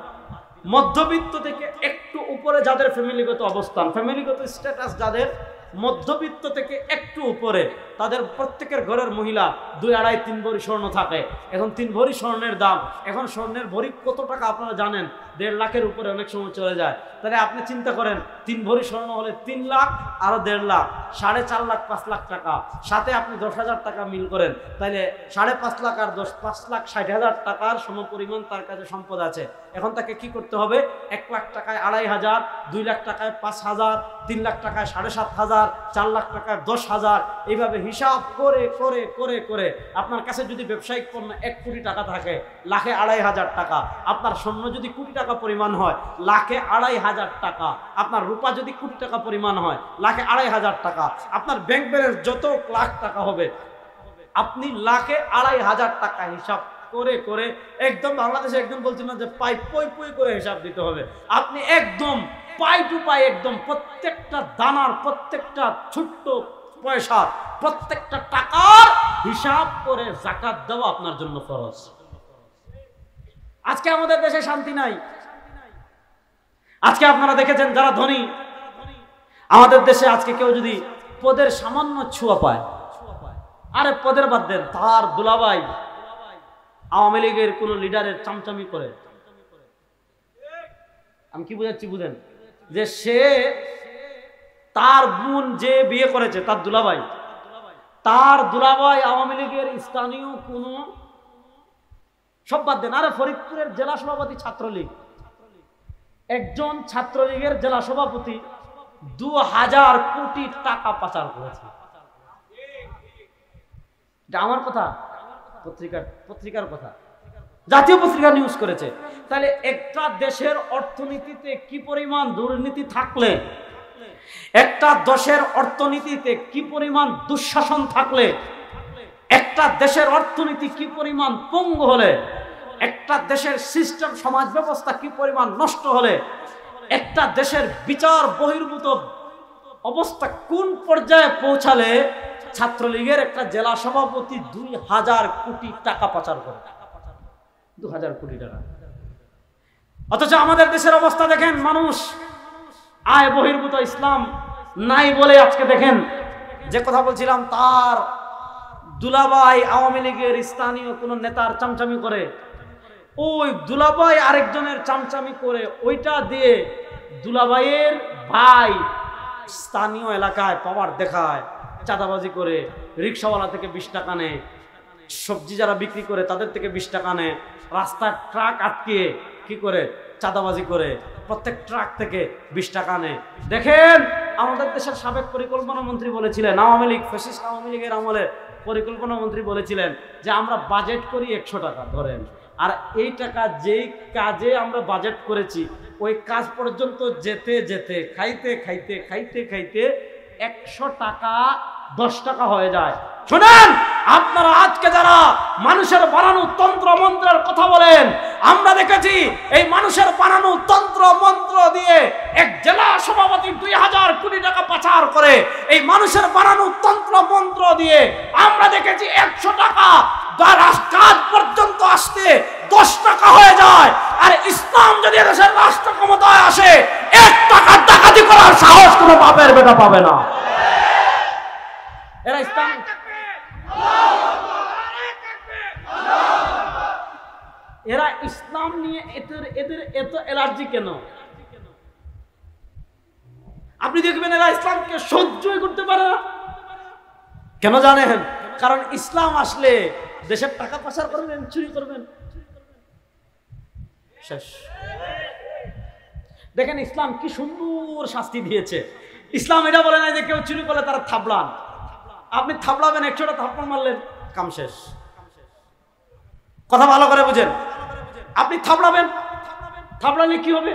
মধ্যবিত্ত থেকে একটু উপরে যাদের ফ্যামিলিগত অবস্থান, ফ্যামিলিগত স্ট্যাটাস যাদের মধ্যবিত্ত থেকে একটু উপরে, তাদের প্রত্যেকের ঘরের মহিলা 2-2.5-3 ভরি স্বর্ণ থাকে। এখন 3 ভরি স্বর্ণের দাম, এখন স্বর্ণের ভরি কত টাকা আপনারা জানেন? 1.5 লাখের উপরে অনেক সময় চলে যায়। তাহলে আপনি চিন্তা করেন 3 ভরি স্বর্ণ হলে 3 লাখ আরো 1.5 লাখ, 4.5 লাখ 5 লাখ টাকা, সাথে আপনি 10,000 টাকা মিল করেন, তাহলে 5.5 লাখ আর 5,60,000 টাকার সমপরিমাণ তার কাছে সম্পদ আছে। এখন তাকে কি করতে হবে? 1 লাখ টাকায় 2,500, 2 লাখ টাকায় 5,000, 3 লাখ টাকায় 7,500, 4 লাখ টাকায় 10,000, এইভাবে হিসাব করে করে করে করে আপনার কাছে যদি ব্যবসায়িক পণ্য 1 কোটি টাকা থাকে, লাখে 2,500 টাকা। আপনার স্বর্ণ যদি কোটি টাকা পরিমাণ হয়, লাখে 2,500 টাকা। আপনার রূপা যদি কোটি টাকা পরিমাণ হয়, লাখে 2,500 টাকা। আপনার ব্যাংক ব্যালেন্স যত লাখ টাকা হবে, আপনি লাখে 2,500 টাকা হিসাব করে করে একদম, বাংলাদেশে একদম বলছেন না যে পাই পই পই করে হিসাব দিতে হবে, আপনি একদম পাই টু পাই, একদম প্রত্যেকটা দানার, প্রত্যেকটা ছোট্ট পয়সা, প্রত্যেকটা টাকার হিসাব করে যাকাত দেওয়া আপনার জন্য ফরজ। আজকে আমাদের দেশে শান্তি নাই। আজকে আপনারা দেখেছেন যারা ধনী, আমাদের দেশে আজকে কেউ যদি পদের সামান্য ছোঁয়া পায়, আরে পদের বাদ দেন, তার দুলাভাই আওয়ামী লীগের কোন লিডারের চামচামি করে। আমি কি বুঝাচ্ছি বুঝেন? যে সে তার বোন যে বিয়ে করেছে, তার দুলাভাই আওয়ামী লীগের স্থানীয় কোন, সব বাদ দেন, আরে ফরিদপুরের জেলা সভাপতি ছাত্রলীগ, একজন ছাত্রলীগের জেলা সভাপতি 2,000 কোটি টাকা পাচার করেছে। এটা আমার কথা, পত্রিকার কথা, জাতীয় পত্রিকা নিউজ করেছে। তাহলে একটা দেশের অর্থনীতিতে কি পরিমাণ দুর্নীতি থাকলে, একটা দেশের অর্থনীতিতে কি পরিমাণ দুঃশাসন থাকলে, একটা দেশের অর্থনীতি কি পরিমাণ পঙ্গু হলে, একটা দেশের সিস্টেম সমাজ ব্যবস্থা কি পরিমাণ নষ্ট হলে, একটা দেশের বিচার বহির্ভূত অবস্থা কোন পর্যায়ে পৌঁছালে ছাত্রলীগের একটা জেলা সভাপতি 2,000 কোটি টাকা পাচার করে, 2,000 কোটি টাকা। অথচ আমাদের দেশের অবস্থা দেখেন, মানুষ আয় বহির্ভূত ইসলাম নাই বলে আজকে দেখেন, যে কথা বলছিলাম, তার দুলাভাই আওয়ামী লীগের স্থানীয় কোন নেতার চামচামি করে, ওই দুলাভাই আরেকজনের চামচামি করে, ওইটা দিয়ে দুলাভাইয়ের ভাই স্থানীয় এলাকায় পাওয়ার দেখায়, চাঁদাবাজি করে, রিক্সাওয়ালা থেকে 20 টাকা নেয়, সবজি যারা বিক্রি করে তাদের থেকে 20 টাকা নেয়, রাস্তার ট্রাক আটকে কি করে চাঁদাবাজি করে, প্রত্যেক ট্রাক থেকে 20 টাকা নেয়। দেখেন, আমাদের দেশের সাবেক পরিকল্পনা মন্ত্রী বলেছিলেন, আওয়ামী লীগ, ফ্যাসিস্ট আওয়ামী লীগের আমলে পরিকল্পনা মন্ত্রী বলেছিলেন যে আমরা বাজেট করি 100 টাকা ধরেন, আর এই টাকা যেই কাজে আমরা বাজেট করেছি ওই কাজ পর্যন্ত যেতে যেতে খাইতে খাইতে খাইতে খাইতে 100 টাকা 10 টাকা হয়ে যায়। শুনেন, আপনারা আজকে যারা মানুষের বানানো তন্ত্র মন্ত্রের কথা বলেন, আমরা দেখেছি এই মানুষের বানানো তন্ত্র মন্ত্র দিয়ে এক জেলা সভাপতি 2,000 কোটি টাকা পাচার করে। এই মানুষের বানানো তন্ত্র মন্ত্র দিয়ে আমরা দেখেছি 100 টাকা কাজ পর্যন্ত আসতে 10 টাকা হয়ে যায়। আর ইসলাম যদি দেশের রাষ্ট্র ক্ষমতায় আসে, 1 টাকা ডাকাতি করার সাহস কোনো বাপের বেটা পাবে না। এরা ইসলাম, এরা ইসলাম নিয়ে এদের এত অ্যালার্জি কেন? আপনি দেখবেন এরা ইসলামকে সহ্যই করতে পারে না। কেন জানেন? কারণ ইসলাম আসলে দেশের টাকা পাচার করবেন, চুরি করবেন, শেষ। দেখেন ইসলাম কি সুন্দর শাস্তি দিয়েছে। ইসলাম এটা বলে না যে কেউ চুরি করলে তারা থাবলান, আপনি থাবলাবেন, 100টা থাপ্পড় মারলেন, কাম শেষ। কথা ভালো করে বুঝেন, আপনি থাবলাবেন, থাবলালে কি হবে?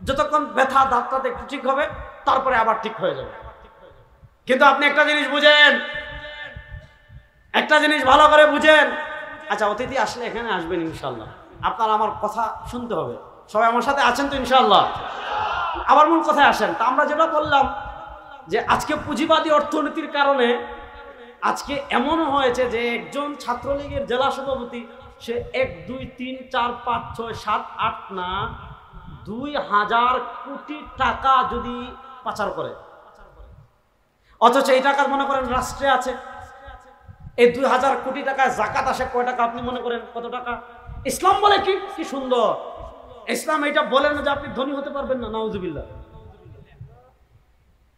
যতক্ষণ ব্যথা দাঁতটাতে একটু ঠিক হবে, তারপরে আবার ঠিক হয়ে যাবে। কিন্তু আপনি একটা জিনিস বুঝেন, একটা জিনিস ভালো করে বুঝেন। আচ্ছা, অতিথি আসলে এখানে আসবেন ইনশাল্লাহ, আপনার আমার কথা শুনতে হবে। সবাই আমার সাথে আছেন তো ইনশাল্লাহ? আবার মূল কথায় আসেন। তা আমরা যেটা বললাম যে আজকে পুঁজিবাদী অর্থনীতির কারণে আজকে এমনও হয়েছে যে একজন ছাত্রলীগের জেলা সভাপতি সে 1, 2, 3, 4, 5, 6, 7, 8 না 2,000 কোটি টাকা যদি পাচার করে, অথচ এই টাকা মনে করেন রাষ্ট্রে আছে, এই 2000 কোটি টাকায় জাকাত আসে কয় টাকা আপনি মনে করেন কত টাকা? ইসলাম বলে কি কি সুন্দর, ইসলাম এটা বলে না যে আপনি ধনী হতে পারবেন না, নাউজুবিল্লাহ।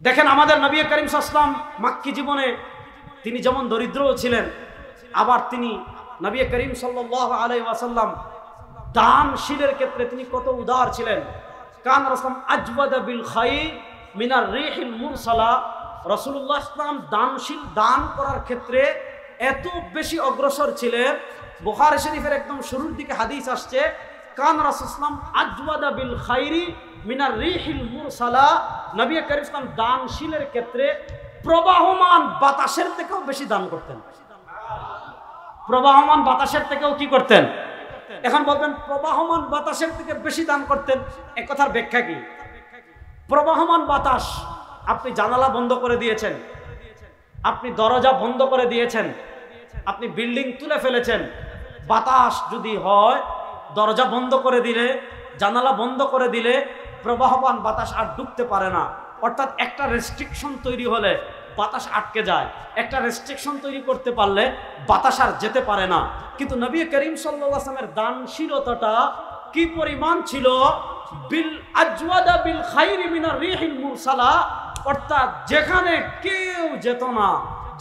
দেখেন আমাদের নবী করিম সাল্লাল্লাহু আলাইহি ওয়াসাল্লাম মাক্কি জীবনে তিনি যেমন দরিদ্রও ছিলেন, আবার তিনি নবী করিম সাল্লাল্লাহু আলাইহি ওয়াসাল্লাম দানশীলের ক্ষেত্রে তিনি কত উদার ছিলেন। কান রাসূল আজওয়াদা বিল খাইর মিনার রিহিল মুরসালা, রাসূলুল্লাহ সাল্লাল্লাহু আলাইহি ওয়াসাল্লাম দানশীল, দান করার ক্ষেত্রে এত বেশি অগ্রসর ছিলেন। বুখারী শরীফের একদম শুরুর দিকে হাদিস আসছে, কান রাসূল সাল্লাল্লাহু আলাইহি ওয়াসাল্লাম আজওয়াদা বিল খাইরি মিনার রিহিল মুরসালা, নবী করিম সাল্লাল্লাহু আলাইহি ওয়াসাল্লাম দানশীলের ক্ষেত্রে প্রবাহমান বাতাসের থেকেও বেশি দান করতেন। প্রবাহমান বাতাসের থেকেও কি করতেন? এখন বলবেন প্রবাহমান বাতাসের থেকে বেশি দান করতেন, এক কথার ব্যাখ্যা কি? প্রবাহমান বাতাস, আপনি জানালা বন্ধ করে দিয়েছেন, আপনি দরজা বন্ধ করে দিয়েছেন, আপনি বিল্ডিং তুলে ফেলেছেন, বাতাস যদি হয় দরজা বন্ধ করে দিলে, জানালা বন্ধ করে দিলে প্রবাহমান বাতাস আর ঢুকতে পারে না। অর্থাৎ একটা রেস্ট্রিকশন তৈরি হলে বাতাস আটকে যায়, একটা রেস্ট্রিকশন তৈরি করতে পারলে বাতাস আর যেতে পারে না। কিন্তু নবী করিম সাল্লাল্লাহু আলাইহি ওয়াসাল্লামের দানশীলতাটা কি পরিমাণ ছিল, বিল আজওয়াদা বিল খাইরি মিনার রিহিল মুরসালা, অর্থাৎ যেখানে কেউ যেত না,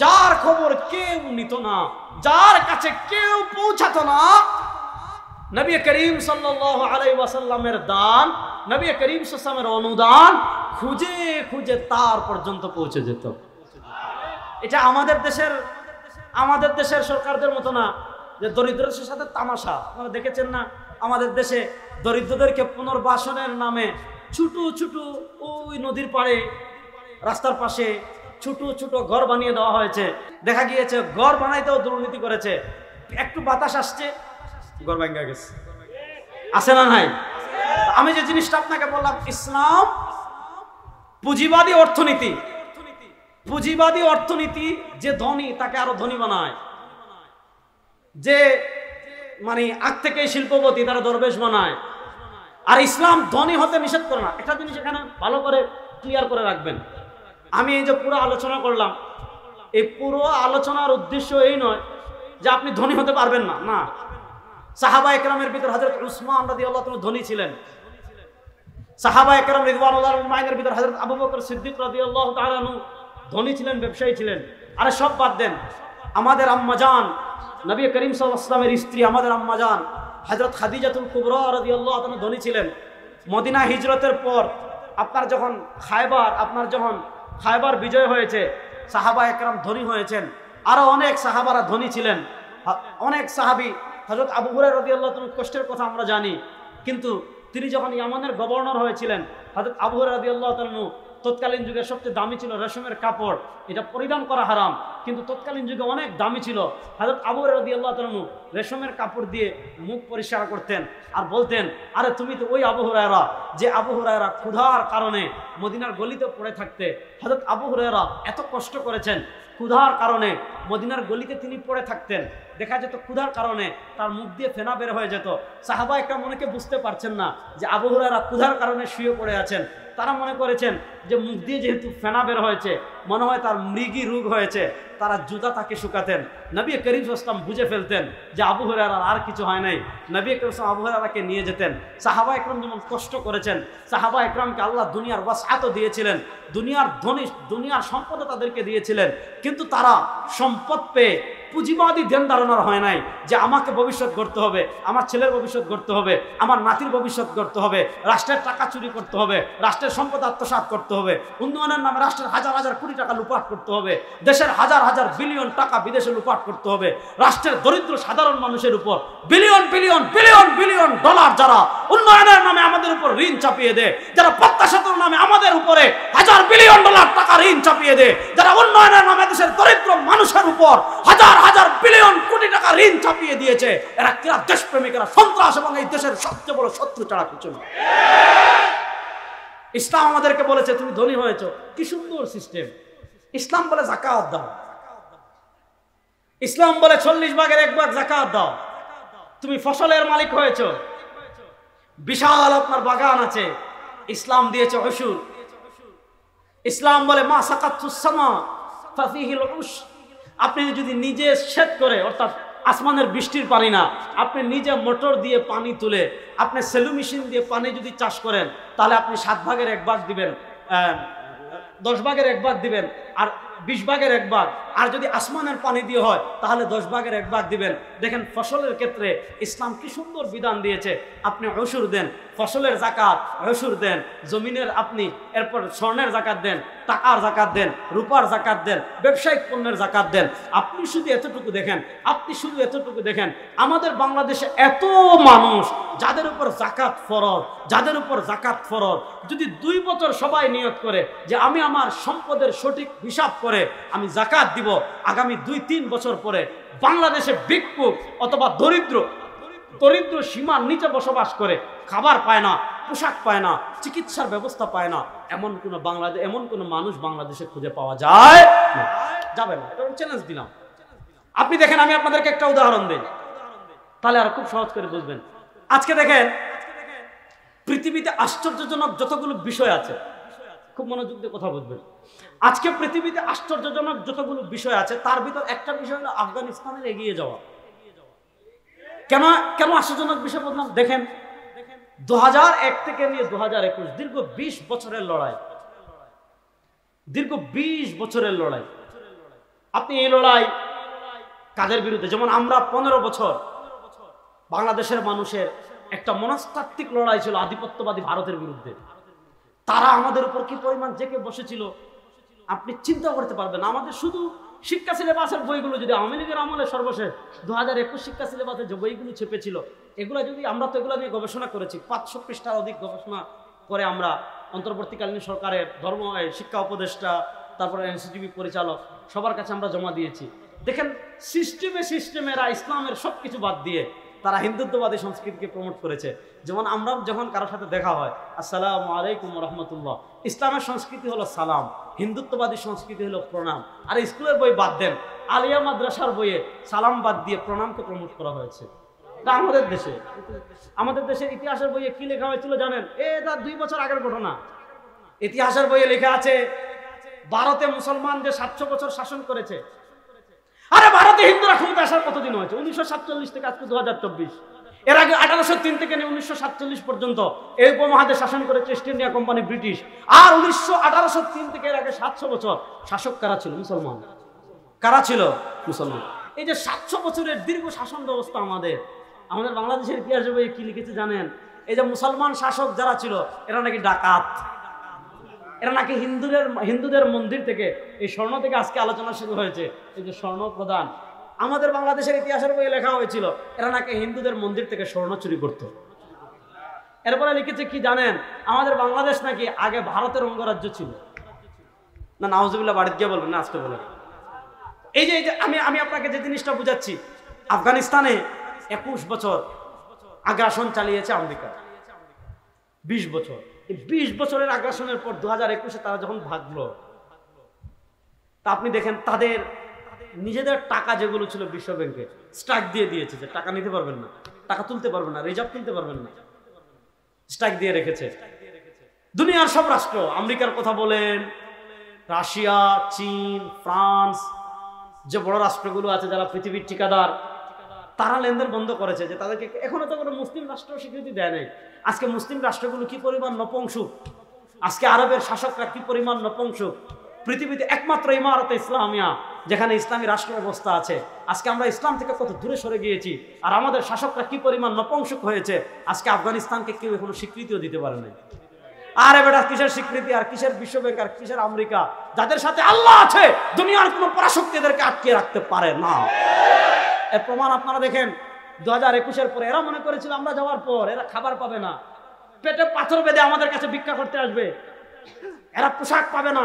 যার খবর কেউ নিত না, যার কাছে কেউ পৌঁছাতো না, নবী করিম সাল্লাল্লাহু আলাইহি ওয়াসাল্লামের দান, নবী করিম সাল্লাল্লাহু আলাইহি ওয়াসাল্লামের অনুদান খুঁজে খুঁজে তার পর্যন্ত পৌঁছে যেত। এটা আমাদের দেশের সরকারদের মতো না যে দরিদ্রদের সাথে তামাশা। আপনারা দেখেছেন না আমাদের দেশে দরিদ্রদেরকে পুনর্বাসনের নামে ছোট ছোট ওই নদীর পাড়ে রাস্তার পাশে ছোট ছোট ঘর বানিয়ে দেওয়া হয়েছে। দেখা গিয়েছে ঘর বানাইতেও দুর্নীতি করেছে, একটু বাতাস আসছে ঘর ভাঙা গেছে, আছে না নাই? আমি যে জিনিসটা আপনাকে বললাম, ইসলাম পুঁজিবাদী অর্থনীতি, পুঁজিবাদী অর্থনীতি, যে ধনী তাকে আরো ধনী বানায়, যে মানে আগ থেকে শিল্পপতি তারা দরবেশ বানায়। আর ইসলাম ধনী হতে নিষেধ করে না। একটা জিনিস এখানে ভালো করে ক্লিয়ার করে রাখবেন, আমি এই যে পুরো আলোচনা করলাম, এই পুরো আলোচনার উদ্দেশ্য এই নয় যে আপনি ধনী হতে পারবেন না, না। সাহাবা একরামের ভিতর হযরত উসমান রাদিয়াল্লাহু তাআলা ধনী ছিলেন, সাহাবা একরাম রিদওয়ানুল্লাহ আলাইহির ভিতর হযরত আবু বকর সিদ্দিক রাদিয়াল্লাহু তাআলা ধনী ছিলেন, ব্যবসায়ী ছিলেন। আরে সব বাদ দেন, আমাদের আম্মাজান নবী করিম সাল্লাল্লাহু আলাইহি ওয়াসাল্লামের স্ত্রী আমাদের আম্মাজান হযরত খাদিজাতুল কুবরা রাদিয়াল্লাহু তাআলা ধনী ছিলেন। মদিনা হিজরতের পর আপনার যখন খায়বার বিজয় হয়েছে, সাহাবা একরাম ধনী হয়েছেন। আরো অনেক সাহাবারা ধনী ছিলেন, অনেক সাহাবী। হযরত আবু হুরায়রা রাদিয়াল্লাহু তাআলা কষ্টের কথা আমরা জানি, কিন্তু তিনি যখন ইয়ামানের গভর্নর হয়েছিলেন, হযরত আবু হুরায়রা রাদিয়াল্লাহু তাআলা, তৎকালীন যুগে সবচেয়ে দামি ছিল রেশমের কাপড়, এটা পরিধান করা হারাম, কিন্তু তৎকালীন যুগে অনেক দামি ছিল। হযরত আবু হুরায়রা রাদিয়াল্লাহু তাআলা রেশমের কাপড় দিয়ে মুখ পরিষ্কার করতেন আর বলতেন, আরে তুমি তো ওই আবু হুরায়রা যে আবু হুরায়রা ক্ষুধার কারণে মদিনার গলিতে পড়ে থাকতে। হযরত আবু হুরায়রা এত কষ্ট করেছেন, ক্ষুধার কারণে মদিনার গলিতে তিনি পড়ে থাকতেন, দেখা যেত ক্ষুধার কারণে তার মুখ দিয়ে ফেনা বের হয়ে যেত। সাহাবা একরাম অনেকে বুঝতে পারছেন না যে আবু হুরায়রা ক্ষুধার কারণে শুয়ে পড়ে আছেন, তারা মনে করেছেন যে মুখ দিয়ে যেহেতু ফেনা বের হয়েছে মনে হয় তার মৃগী রোগ হয়েছে, তারা জুতা তাকে শুকাতেন। নবী করিম সাল্লাল্লাহু আলাইহি ওয়াসাল্লাম বুঝে ফেলতেন যে আবু হুরায়রার আর কিছু হয় নাই, নবী করিম সাল্লাল্লাহু আলাইহি ওয়াসাল্লাম আবু হুরায়রাকে নিয়ে যেতেন। সাহাবা একরাম যেমন কষ্ট করেছেন, সাহাবা একরামকে আল্লাহ দুনিয়ার ওয়াসআত দিয়েছিলেন, দুনিয়ার সম্পদ তাদেরকে দিয়েছিলেন, কিন্তু তারা সম্পদ পেয়ে পুঁজিবাদী ধ্যান ধারণার হয় নাই যে আমাকে ভবিষ্যৎ গড়তে হবে, আমার ছেলের ভবিষ্যৎ গড়তে হবে, আমার নাতির ভবিষ্যৎ গড়তে হবে, রাষ্ট্রের টাকা চুরি করতে হবে, রাষ্ট্রের সম্পদ আত্মসাৎ করতে হবে, উন্নয়নের নামে রাষ্ট্রের হাজার হাজার কোটি টাকা লুপাট করতে হবে, দেশের হাজার হাজার বিলিয়ন টাকা বিদেশে লুপাট করতে হবে, রাষ্ট্রের দরিদ্র সাধারণ মানুষের উপর billion billion billion billion dollar যারা উন্নয়নের নামে আমাদের উপর ঋণ চাপিয়ে দেয়, যারা পদ্মা সেতুর নামে আমাদের উপরে হাজার বিলিয়ন ডলার টাকা ঋণ চাপিয়ে দেয়, যারা উন্নয়নের নামে দেশের দরিদ্র মানুষের উপর হাজার হাজার বিলিয়ন কোটি টাকা ঋণ চাপিয়ে দিয়েছে, এরা কিরা দেশপ্রেমিকেরা, সন্ত্রাস এবং এই দেশের সবচেয়ে বড় শত্রু ছাড়া কিছু না। ইসলাম আমাদেরকে বলেছে তুমি ধনী হয়েছো, কি সুন্দর সিস্টেম। ইসলাম বলে যাকাত দাও, ইসলাম বলে 40 ভাগের 1 ভাগ যাকাত দাও। তুমি ফসলের মালিক হয়েছো, বিশাল আপনার বাগান আছে, ইসলাম দিয়েছে উশুর। ইসলাম বলে মা সাকাতুস সামা ফাফিহিল উশ। আপনি যদি নিজে সেচ করে, অর্থাৎ আসমানের বৃষ্টির পানি না, আপনি নিজে মোটর দিয়ে পানি তুলে আপনি সেলু মেশিন দিয়ে পানি যদি চাষ করেন, তাহলে আপনি 7 ভাগের 1 ভাগ দিবেন, 10 ভাগের 1 ভাগ দিবেন, আর 20 ভাগের 1 ভাগ। আর যদি আসমানের পানি দিয়ে হয় তাহলে 10 ভাগের 1 ভাগ দিবেন। দেখেন ফসলের ক্ষেত্রে ইসলাম কি সুন্দর বিধান দিয়েছে। আপনি উশুর দেন, ফসলের যাকাত উশুর দেন, জমিনের আপনি এরপর স্বর্ণের যাকাত দেন, টাকার যাকাত দেন, রূপার যাকাত দেন, ব্যবসায়িক পণ্যের যাকাত দেন। আপনি শুধু এতটুকু দেখেন, আমাদের বাংলাদেশে এত মানুষ যাদের উপর যাকাত ফরজ, যদি 2 বছর সবাই নিয়ত করে যে আমি আমার সম্পদের সঠিক হিসাব করে আমি যাকাত দিব, আগামী 2-3 বছর পরে বাংলাদেশে ভিক্ষুক অথবা দরিদ্র সীমার নিচে বসবাস করে, খাবার পায় না, পোশাক পায় না, চিকিৎসার ব্যবস্থা পায় না, এমন কোন মানুষ বাংলাদেশে খুঁজে পাওয়া যাবে না। এটা চ্যালেঞ্জ দিলাম। আপনি দেখেন, আমি আপনাদেরকে একটা উদাহরণ দেই, তাহলে আর খুব সহজ করে বুঝবেন। আজকে দেখেন পৃথিবীতে আশ্চর্যজনক যতগুলো বিষয় আছে, খুব মনোযোগ দিয়ে কথা বুঝবেন। আজকে পৃথিবীতে আশ্চর্যজনক যতগুলো বিষয় আছে, তার ভিতর একটা বিষয় হলো আফগানিস্তানের এগিয়ে যাওয়া। কেন আশ্চর্যজনক বিষয় বললাম? দেখেন 2001 থেকে নিয়ে 2021 দীর্ঘ 20 বছরের লড়াই। আপনি এই লড়াই কাদের বিরুদ্ধে? যেমন আমরা 15 বছর বাংলাদেশের মানুষের একটা মনস্তাত্ত্বিক লড়াই ছিল আধিপত্যবাদী ভারতের বিরুদ্ধে। তারা আমাদের উপর কি পরিমাণ জেকে বসেছিল আপনি চিন্তা করতে পারবেন। আমাদের শুধু শিক্ষা সিলেবাসের বইগুলো, যদি আওয়ামী লীগের আমলে সর্বশেষ 2021 শিক্ষা সিলেবাসের যে বইগুলো ছেপেছিল, এগুলো যদি আমরা তো এগুলো নিয়ে গবেষণা করেছি, 500 পৃষ্ঠার অধিক গবেষণা করে আমরা অন্তর্বর্তীকালীন সরকারের শিক্ষা উপদেষ্টা, তারপরে এনসিটিভি পরিচালক, সবার কাছে আমরা জমা দিয়েছি। দেখেন সিস্টেমেরা ইসলামের সবকিছু বাদ দিয়ে তারা হিন্দুত্ববাদী সংস্কৃতিকে প্রমোট করেছে। যেমন আমরা যখন কারোর সাথে দেখা হয়, আসসালামু আলাইকুম রহমতুল্লাহ, ইসলামের সংস্কৃতি হলো সালাম, হিন্দুত্ববাদী সংস্কৃতি হলো প্রণাম। আর স্কুলের বই বাদ দেন, আলিয়া মাদ্রাসার বইয়ে সালাম বাদ দিয়ে প্রণামকে প্রমোট করা হয়েছে। তা আমাদের দেশের ইতিহাসের বইয়ে কি লেখা হয়েছিল জানেন? এটা 2 বছর আগের ঘটনা। ইতিহাসের বইয়ে লেখা আছে ভারতে মুসলমান যে 700 বছর শাসন করেছে। আরে ভারতে হিন্দুরা ক্ষমতা আসার কতদিন হয়েছে? 1947 থেকে আজকে 2024। এর আগে 1803 থেকে 1947 পর্যন্ত এই উপমহাদেশ শাসন করেছে ইস্ট ইন্ডিয়া কোম্পানি, ব্রিটিশ। আর 1803 থেকে এর আগে 700 বছর শাসক কারা ছিল? মুসলমান। এই যে 700 বছরের দীর্ঘ শাসন ব্যবস্থা আমাদের বাংলাদেশের ইতিহাসে বইয়ে কি লিখেছে জানেন? এই যে মুসলমান শাসক যারা ছিল, এরা নাকি ডাকাত, এরা নাকি হিন্দুদের মন্দির থেকে, এই স্বর্ণ থেকে আজকে আলোচনা শুরু হয়েছে, এই যে স্বর্ণ প্রদান, আমাদের বাংলাদেশের ইতিহাসের বইয়ে লেখা হয়েছিল এরা নাকি হিন্দুদের মন্দির থেকে স্বর্ণ চুরি করত। এরপরে লিখেছে কি জানেন? আমাদের বাংলাদেশ নাকি আগে ভারতের অঙ্গরাজ্য ছিল। না, নাউজুবিল্লাহ বাড়িতে গিয়ে বলবেন না, আজকে বলেন। এই যে আমি আপনাকে যে জিনিসটা বুঝাচ্ছি, আফগানিস্তানে 21 বছর আগ্রাসন চালিয়েছে আমেরিকা, 20 বছর। এই 20 বছরের আগ্রাসনের পর 2021-এ তারা যখন ভাগলো, তা আপনি দেখেন তাদের নিজেদের টাকা যেগুলো ছিল বিশ্ব ব্যাংকে স্ট্রাইক দিয়ে দিয়েছে যে টাকা নিতে পারবেন না, টাকা তুলতে পারবেন না, রিজার্ভ তুলতে পারবেন না, স্ট্রাইক দিয়ে রেখেছে। দুনিয়ার সব রাষ্ট্র, আমেরিকার কথা বলেন, রাশিয়া, চীন, ফ্রান্স, যে বড় রাষ্ট্রগুলো আছে যারা পৃথিবীর ঠিকাদার, তারা লেনদেন বন্ধ করেছে। যে তাদেরকে এখনো তো কোনো মুসলিম রাষ্ট্র স্বীকৃতি দেয় নাই। আজকে মুসলিম রাষ্ট্রগুলো কি পরিমাণ নপুংসক, আজকে আরবের শাসকরা কি পরিমাণ নপুংসক। পৃথিবীতে একমাত্র ইমারতে ইসলামিয়া যেখানে ইসলামী রাষ্ট্র ব্যবস্থা আছে, আজকে আমরা ইসলাম থেকে কত দূরে সরে গিয়েছি। আর আমাদের শাসকরা কি পরিমাণ নপুংসক হয়েছে, আজকে আফগানিস্তানকে কেউ এখনো স্বীকৃতিও দিতে পারে নাই। আরে বেটা, কিসের স্বীকৃতি আর কিসের বিশ্বব্যাংক আর কিসের আমেরিকা, যাদের সাথে আল্লাহ আছে, দুনিয়ার কোনো পরাশক্তি এদেরকে আটকে রাখতে পারে না। এর প্রমাণ আপনারা দেখেন 2021-এর পরে এরা মনে করেছিল আমরা যাওয়ার পর এরা খাবার পাবে না, পেটে পাথর বেঁধে আমাদের কাছে ভিক্ষা করতে আসবে, এরা পোশাক পাবে না,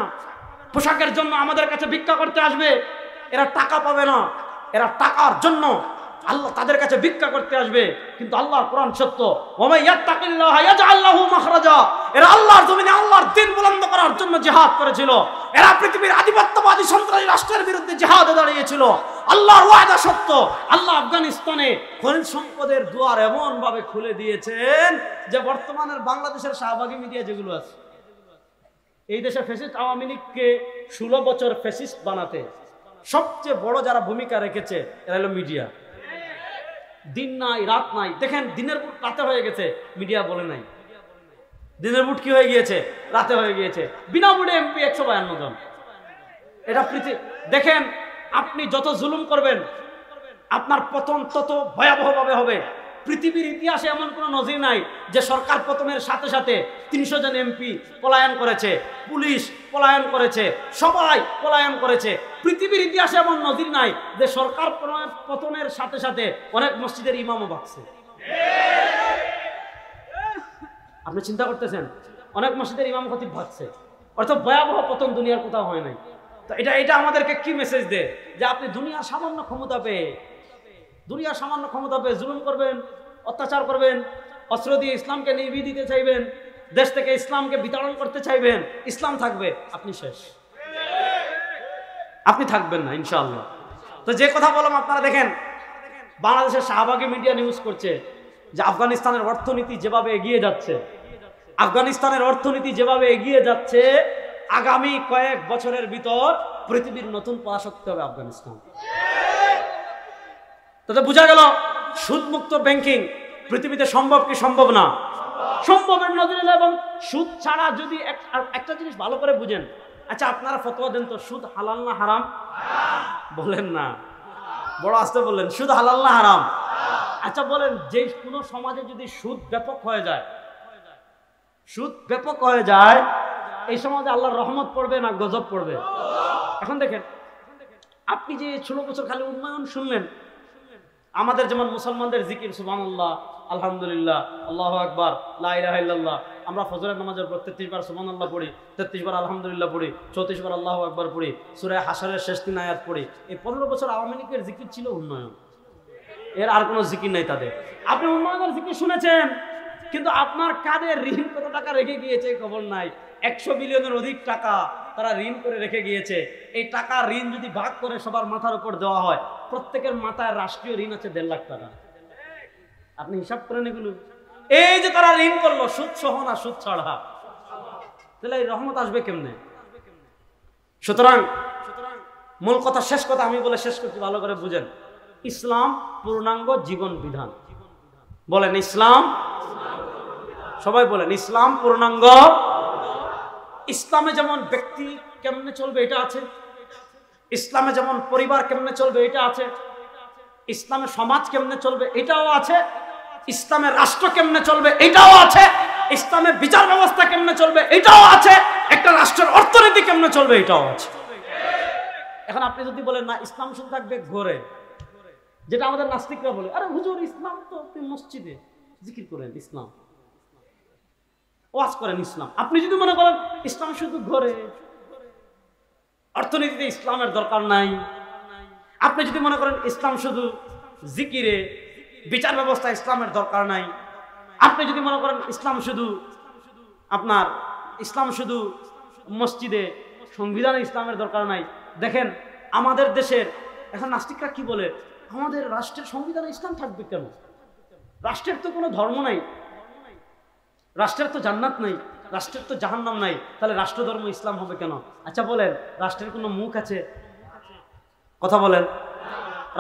পোশাকের জন্য আমাদের কাছে ভিক্ষা করতে আসবে, এরা টাকা পাবে না, এরা টাকার জন্য আল্লাহ তাদের কাছে ভিক্ষা করতে আসবে। কিন্তু আল্লাহর কোরআন সত্য, ওয়া ইয়াত্তাকিল্লাহা ইয়াজআল লাহু মাখরাজা। এরা আল্লাহর জমিনে আল্লাহর দ্বীন বুলন্দ করার জন্য জিহাদ করেছিল। এরা পৃথিবীর আধিপত্যবাদী সন্ত্রাসী রাষ্ট্রের বিরুদ্ধে জিহাদে দাঁড়িয়েছিল। আল্লাহর ওয়াদা সত্য। আল্লাহ আফগানিস্তানে খনিজ সম্পদের দুয়ার এমন ভাবে খুলে দিয়েছেন যে বর্তমানের বাংলাদেশের শাহবাগী মিডিয়া যেগুলো আছে, এই দেশে ফ্যাসিস্ট আওয়ামী লীগকে 16 বছর ফ্যাসিস্ট বানাতে সবচেয়ে বড় যারা ভূমিকা রেখেছে এরা হলো মিডিয়া। দিন নাই রাত নাই, দেখেন দিনের বুট রাতে হয়ে গেছে, মিডিয়া বলে নাই। দিনের বুট কি হয়ে গিয়েছে? রাতে হয়ে গিয়েছে। বিনা বুটে এমপি 152 জন। এটা দেখেন, আপনি যত জুলুম করবেন আপনার পতন তত ভয়াবহভাবে হবে। পৃথিবীর ইতিহাসে এমন কোনো নজির নাই যে সরকার পতনের সাথে সাথে 300 জন এমপি পলায়ন করেছে, পুলিশ পলায়ন করেছে, সবাই পলায়ন করেছে। পৃথিবীর ইতিহাসে এমন নজির নাই যে সরকার পতনের সাথে সাথে অনেক মসজিদের ইমামও ভাগছে। আপনি চিন্তা করতেছেন, অনেক মসজিদের ইমাম খতিব ভাগছে, অর্থাৎ ভয়াবহ পতন দুনিয়ার কোথাও হয় নাই। তো এটা আমাদেরকে কি মেসেজ দেয়? যে আপনি দুনিয়ার সামান্য ক্ষমতা পেয়ে জুলুম করবেন, অত্যাচার করবেন, অস্ত্র দিয়ে ইসলামকে নিভিয়ে দিতে চাইবেন, দেশ থেকে ইসলামকে বিতরণ করতে চাইবেন, ইসলাম থাকবে, আপনি শেষ, আপনি থাকবেন না ইনশাআল্লাহ। তো যে কথা বললাম, আপনারা দেখেন বাংলাদেশের শাহবাগী মিডিয়া নিউজ করছে যে আফগানিস্তানের অর্থনীতি যেভাবে এগিয়ে যাচ্ছে আগামী কয়েক বছরের ভিতর পৃথিবীর নতুন পরাশক্তি হবে আফগানিস্তান। তাতে বোঝা গেল সুদমুক্ত ব্যাংকিং পৃথিবীতে সম্ভব কি সম্ভব না? সম্ভবের নজরে। এবং সুদ ছাড়া যদি একটা জিনিস ভালো করে বুঝেন, আচ্ছা আপনারা ফতোয়া দেন তো, সুদ হালাল না হারাম? বলেন না, বড় আস্তে বললেন, সুদ হালাল না হারাম? আচ্ছা বলেন, যে কোনো সমাজে যদি সুদ ব্যাপক হয়ে যায়, এই সমাজে আল্লাহর রহমত পড়বে না গজব পড়বে? এখন দেখেন, আপনি যে 16 বছর খালি উন্নয়ন শুনলেন, আমাদের যেমন মুসলমানদের জিকির সুবহানাল্লাহ, আলহামদুলিল্লাহ, আল্লাহু আকবার, লা ইলাহা ইল্লাল্লাহ, আমরা ফজরের নামাজের পর 33 বার সুবহানাল্লাহ পড়ি, 33 বার আলহামদুলিল্লাহ পড়ি, 34 বার আল্লাহু আকবার পড়ি, সূরা হাশরের শেষ 3 আয়াত পড়ি। এই 15 বছর আওয়ামী লীগের জিকির ছিল উন্নয়ন, এর আর কোনো জিকির নাই তাদের। আপনি উন্নয়নের জিকির শুনেছেন, কিন্তু আপনার কাদের ঋণ কত টাকা রেখে গিয়েছে খবর নাই। 100 বিলিয়নের অধিক টাকা তারা ঋণ করে রেখে গিয়েছে। এই টাকা ঋণ যদি ভাগ করে সবার মাথার উপর দেওয়া হয়, প্রত্যেকের মাথায় রাষ্ট্রীয় ঋণ আছে 1.5 লাখ টাকা। আপনি হিসাব করেন এগুলো। এই যে তারা ঋণ করলো, সুদ সহ না সুদ ছাড়া, তাহলে এই রহমত আসবে কেমনে? সুতরাং মূল কথা, শেষ কথা আমি বলে শেষ করছি, ভালো করে বুঝেন। ইসলাম পূর্ণাঙ্গ জীবন বিধান। বলেন ইসলাম, সবাই বলেন ইসলাম পূর্ণাঙ্গ। ইসলামে যেমন ব্যক্তি কেমনে চলবে এটা আছে, ইসলামে যেমন পরিবার কেমনে চলবে এটা আছে, ইসলামে সমাজ কেমনে চলবে এটাও আছে, ইসলামের রাষ্ট্র কেমনে চলবে এটাও আছে, ইসলামের বিচার ব্যবস্থা কেমনে চলবে এটাও আছে, একটা রাষ্ট্রের অর্থনীতি কেমনে চলবে এটাও আছে। এখন আপনি যদি বলেন না ইসলাম শুধু থাকবে ঘরে, যেটা আমাদের নাস্তিকরা বলে, আরে হুজুর ইসলাম তো আপনি মসজিদে জিকির করেন, ইসলাম ওয়াজ করেন ইসলাম। আপনি যদি মনে করেন ইসলাম শুধু ঘরে, অর্থনীতিতে ইসলামের দরকার নাই, আপনি যদি মনে করেন ইসলাম শুধু জিকিরে, বিচার ব্যবস্থা ইসলামের দরকার নাই, আপনি যদি মনে করেন ইসলাম শুধু মসজিদে, সংবিধানে ইসলামের দরকার নাই। দেখেন আমাদের দেশের এখন নাস্তিকরা কি বলে, আমাদের রাষ্ট্রের সংবিধানে ইসলাম থাকবে কেন? রাষ্ট্রের তো কোনো ধর্ম নাই, রাষ্ট্রের তো জান্নাত নাই, রাষ্ট্রের তো জাহান্নাম নাই, তাহলে রাষ্ট্র ধর্ম ইসলাম হবে কেন? আচ্ছা বলেন, রাষ্ট্রের কোনো মুখ আছে? কথা বলেন,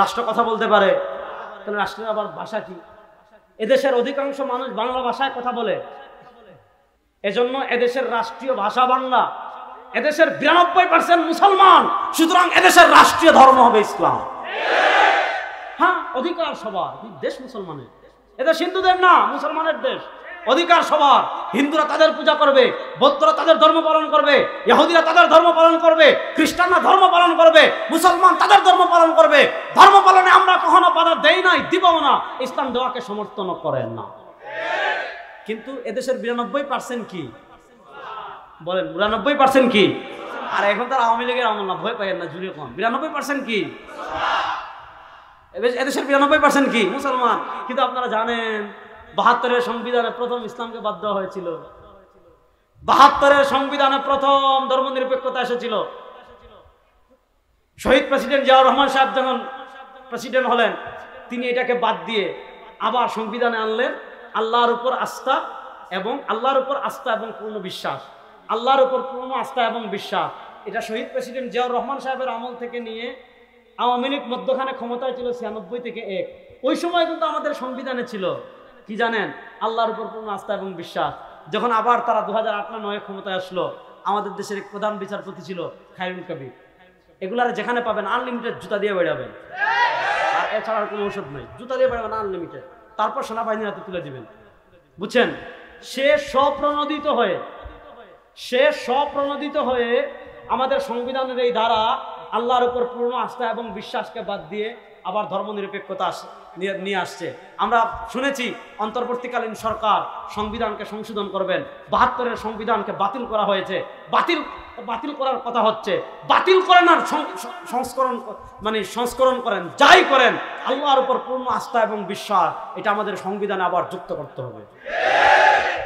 রাষ্ট্র কথা বলতে পারে, তাহলে রাষ্ট্রের আবার ভাষা কি? এদেশের অধিকাংশ মানুষ বাংলা ভাষায় কথা বলে, এজন্য এদেশের রাষ্ট্রীয় ভাষা বাংলা। এদেশের 92% মুসলমান, সুতরাং এদেশের রাষ্ট্রীয় ধর্ম হবে ইসলাম। হ্যাঁ, অধিকার সবার, দেশ মুসলমানের, এদেশ হিন্দুদের না, মুসলমানের দেশ। অধিকার সবার। হিন্দুরা তাদের পূজা করবে, বৌদ্ধরা তাদের ধর্ম পালন করবে, ইহুদিরা তাদের ধর্ম পালন করবে, খ্রিস্টানরা ধর্ম পালন করবে, মুসলমান তাদের ধর্ম পালন করবে। ধর্ম পালনে আমরা কখনো বাধা দেই নাই, দিবও না। ইসলাম দেওয়াকে সমর্থন করেন না। কিন্তু এদেশের 92% কি বলেন? 92% কি? আর এখন তার আওয়ামী লীগের আমল না, ভয় পাইয়েন না, জুড়ে কম। 92% কি? এদেশের 92% কি? মুসলমান। কিন্তু আপনারা জানেন 72-এর সংবিধানে প্রথম ইসলামকে বাদ দেওয়া হয়েছিল। 72-এর সংবিধানে প্রথম ধর্মনিরপেক্ষতা এসেছিল। শহীদ প্রেসিডেন্ট জিয়াউর রহমান সাহেব যখন প্রেসিডেন্ট হলেন, তিনি এটাকে বাদ দিয়ে আবার সংবিধানে আনলেন আল্লাহর উপর আস্থা এবং পূর্ণ বিশ্বাস। আল্লাহর উপর পূর্ণ আস্থা এবং বিশ্বাস। এটা শহীদ প্রেসিডেন্ট জিয়াউর রহমান সাহেবের আমল থেকে নিয়ে আওয়ামী লীগ মধ্যখানে ক্ষমতায় ছিল 96 থেকে 1। ওই সময় কিন্তু আমাদের সংবিধানে ছিল কি জানেন, আল্লাহর উপর পূর্ণ আস্থা এবং বিশ্বাস। যখন আবার তারা 2008-9 ক্ষমতায় আসলো, আমাদের দেশের এক প্রধান বিচারপতি ছিল খায়রুল কবির। এগুলার যেখানে পাবেন আনলিমিটেড জুতা দিয়ে বেড়াবেন, আর এছাড়া কোনো ওষুধ নেই, জুতা দিয়ে বেড়াবেন আনলিমিটেড, তারপর সেনাবাহিনীর হাতে তুলে দিবেন। বুঝছেন? সে স্বপ্রণোদিত হয়ে আমাদের সংবিধানের এই ধারা আল্লাহর উপর পূর্ণ আস্থা এবং বিশ্বাসকে বাদ দিয়ে আবার ধর্মনিরপেক্ষতা নিয়ে আসছে। আমরা শুনেছি অন্তর্বর্তীকালীন সরকার সংবিধানকে সংশোধন করবেন, 72-এর সংবিধানকে বাতিল করা হয়েছে, বাতিল করার কথা হচ্ছে। বাতিল করেন আর সংস্করণ করেন, যাই করেন আল্লাহর উপর পূর্ণ আস্থা এবং বিশ্বাস এটা আমাদের সংবিধানে আবার যুক্ত করতে হবে।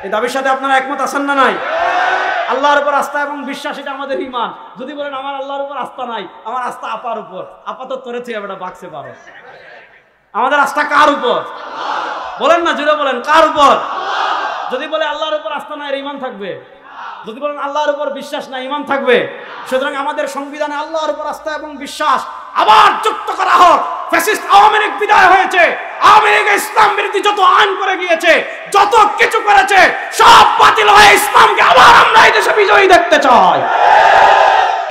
এই দাবির সাথে আপনারা একমত আছেন না নাই? আল্লাহর উপর আস্থা এবং বিশ্বাস এটা আমাদের ঈমান। যদি বলেন আমার আল্লাহর উপর আস্থা নাই, আমার আস্থা আপার উপর, আপা তো তোরে থেকে বেটা বাঁচতে পারো। আমাদের আস্থা কার উপর? বলেন না, জুড়ে বলেন, কার উপর? যদি বলে আল্লাহর উপর আস্থা নাই, ঈমান থাকবে। যদি বলেন আল্লাহর উপর বিশ্বাস নাই, ঈমান থাকবে। সুতরাং আমাদের সংবিধানে আল্লাহর উপর আস্থা এবং বিশ্বাস আবার যুক্ত করা হোক। ফ্যাসিস্ট আওয়ামী লীগ বিদায় হয়েছে, আওয়ামী লীগ ইসলাম বিরোধী যত আইন করে গিয়েছে, যত কিছু করেছে, সব বাতিল হয়ে ইসলামকে আবার আমরা এই দেশে বিজয়ী দেখতে চাই।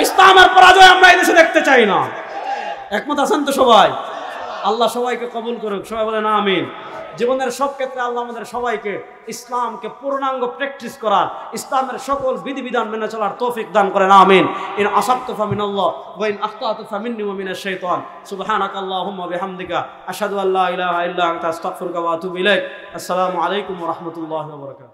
ইসলামের পরাজয় আমরা এই দেশে দেখতে চাই না। একমত আছেন তো সবাই? আল্লাহ সবাইকে কবুল করুক, সবাই বলেন আমিন। জীবনের সব ক্ষেত্রে আল্লাহ আমাদের সবাইকে ইসলামকে পূর্ণাঙ্গ প্র্যাকটিস করার, ইসলামের সকল বিধিবিধান মেনে চলার তৌফিক দান করেন আমিন। ইন আসাবতু ফামিনাল্লাহ ওয়া ইন আখতাতু ফামিন্নি ওয়া মিনাশ শাইতান। সুবহানাকাল্লাহুম্মা ওয়া বিহামদিকা আশহাদু আল্লা ইলাহা ইল্লা আনতা আস্তাগফিরুকা ওয়া আতুবু ইলাইক। আসসালামু আলাইকুম ওয়া রাহমাতুল্লাহি ওয়া বারাকাতুহু।